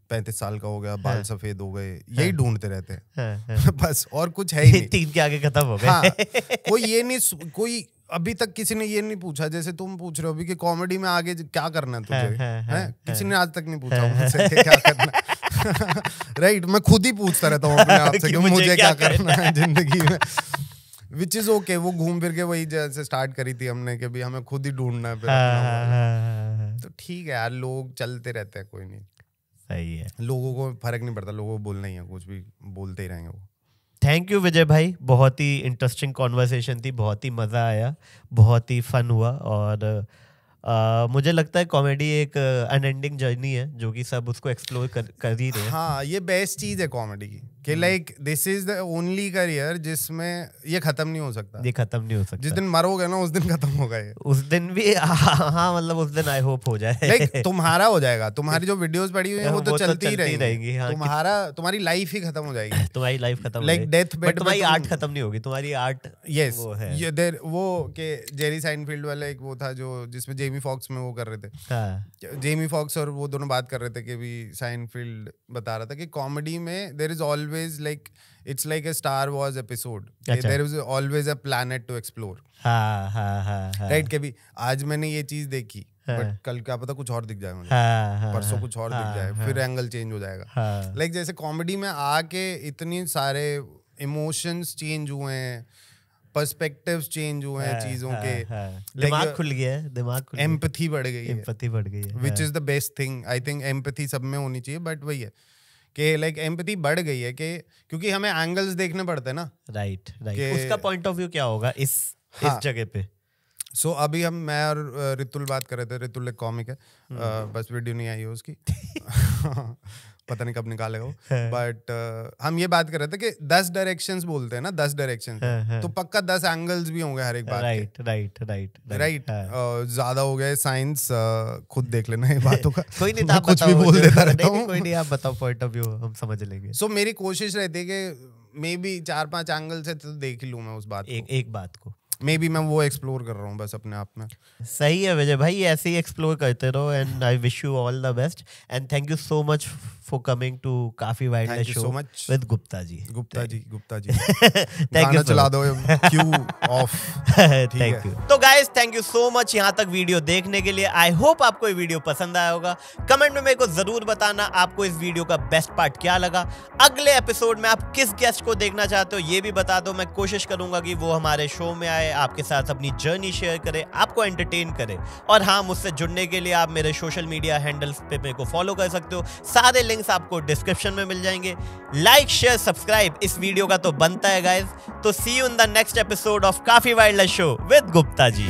35 साल का हो गया, बाल सफेद हो गए, यही ढूंढते रहते हैं बस, और कुछ है ही नहीं। 3 के आगे खत्म हो गए। कोई ये नहीं, कोई अभी तक किसी ने ये नहीं पूछा जैसे तुम पूछ रहे हो अभी कि कॉमेडी में आगे क्या करना है तुझे, हैं? किसी ने आज तक नहीं पूछा मुझसे कि क्या करना। राइट, मैं खुद ही पूछता रहता हूँ अपने आप से कि मुझे क्या करना है जिंदगी में, विच इज ओके। वो घूम फिर के वही जैसे स्टार्ट करी थी हमने कि भी हमें खुद ही ढूंढना है फिर। तो ठीक है यार, लोग चलते रहते हैं, कोई नहीं, सही है, लोगों को फर्क नहीं पड़ता, लोगों को बोलना ही है, कुछ भी बोलते ही रहेंगे वो। थैंक यू विजय भाई, बहुत ही इंटरेस्टिंग कॉन्वर्सेशन थी, बहुत ही मज़ा आया, बहुत ही फन हुआ। और मुझे लगता है कॉमेडी एक अनएंडिंग जर्नी है जो कि सब उसको एक्सप्लोर कर ही रहे हैं। हाँ, ये बेस्ट चीज है कॉमेडी की कि like this is the only career जिसमें ये खत्म नहीं हो सकता। ये खत्म नहीं हो सकता, जिस दिन मरोगे ना उस दिन खत्म होगा ये। उस दिन भी हाँ मतलब उस दिन आई होप हो जाए। लाइक तुम्हारा हो जाएगा, तुम्हारी जो वीडियोस पड़ी हुई है वो तो चलती ही रहेंगी। हाँ, तुम्हारी लाइफ ही खत्म हो जाएगी। तुम्हारी लाइफ खत्म, लाइक डेथ बेड, तुम्हारी आर्ट खत्म नहीं होगी, तुम्हारी आर्ट। यस, वो के जेरी साइनफील्ड वाला एक वो था जो जिसमें जेमी फॉक्स में वो कर रहे थे, जेमी फॉक्स और वो दोनों बात कर रहे थे कि भी साइनफील्ड बता रहा था कि कॉमेडी में there is always like it's like a Star Wars episode, there is always a planet to explore. Right, के भी आज मैंने ये चीज देखी बट कल क्या पता कुछ और दिख जाए मुझे, परसों कुछ और दिख जाए, फिर एंगल चेंज हो जाएगा। लाइक जैसे कॉमेडी में आके इतनी सारे इमोशंस चेंज हुए हैं, पर्सपेक्टिव्स चेंज हुए हैं चीजों के, दिमाग खुल गया है, दिमाग खुल गया, एम्पैथी बढ़ गई है, एम्पैथी बढ़ गई है, which is the best thing. I think empathy सब में होनी चाहिए, बट वही है कि लाइक एम्पैथी बढ़ गई है कि क्योंकि हमें एंगल्स देखने पड़ते हैं ना। राइट, उसका पॉइंट ऑफ व्यू क्या होगा इस जगह पे। सो अभी मैं और रितुल बात कर रहे थे, रितुल एक कॉमिक है, बस वीडियो नहीं आई है उसकी पता नहीं कब निकालेगा वो, बट हम ये बात कर रहे थे कि 10 डायरेक्शंस बोलते हैं ना, 10 डायरेक्शंस, तो पक्का 10 एंगल्स भी होंगे हर एक बात के। राइट, ज्यादा हो गए साइंस, खुद देख लेना ये बातों का। कोई नहीं, कुछ भी बोल देता रहता हूँ। कोई नहीं, आप बताओ पॉइंट ऑफ व्यू, हम समझ लेंगे। सो मेरी कोशिश रहती है कि मे बी 4-5 एंगल से तो देख ही लूं मैं उस बात एक बात को। मे बी मैं वो एक्सप्लोर कर रहा हूँ बस अपने आप में। सही है विजय भाई, ऐसे ही एक्सप्लोर करते रहो and I wish you all the best and thank you so much for coming to Kaafi wild show with Gupta ji. Gupta ji thank you, चला दो क्यू ऑफ। Thank you. तो guys thank you so much यहाँ तक वीडियो देखने के लिए। आई होप आपको ये वीडियो पसंद आया होगा। कमेंट में मेरे को जरूर बताना आपको इस वीडियो का बेस्ट पार्ट क्या लगा। अगले एपिसोड में आप किस गेस्ट को देखना चाहते हो ये भी बता दो। मैं कोशिश करूंगा कि वो हमारे शो में आए, आपके साथ अपनी जर्नी शेयर करे, आपको एंटरटेन करे। और हाँ, मुझसे जुड़ने के लिए आप मेरे सोशल मीडिया हैंडल्स पे मेरे को फॉलो कर सकते हो। सारे लिंक्स आपको डिस्क्रिप्शन में मिल जाएंगे। लाइक शेयर सब्सक्राइब इस वीडियो का तो बनता है गाइस। तो see you in the next episode of Kaafi wild show with Gupta ji.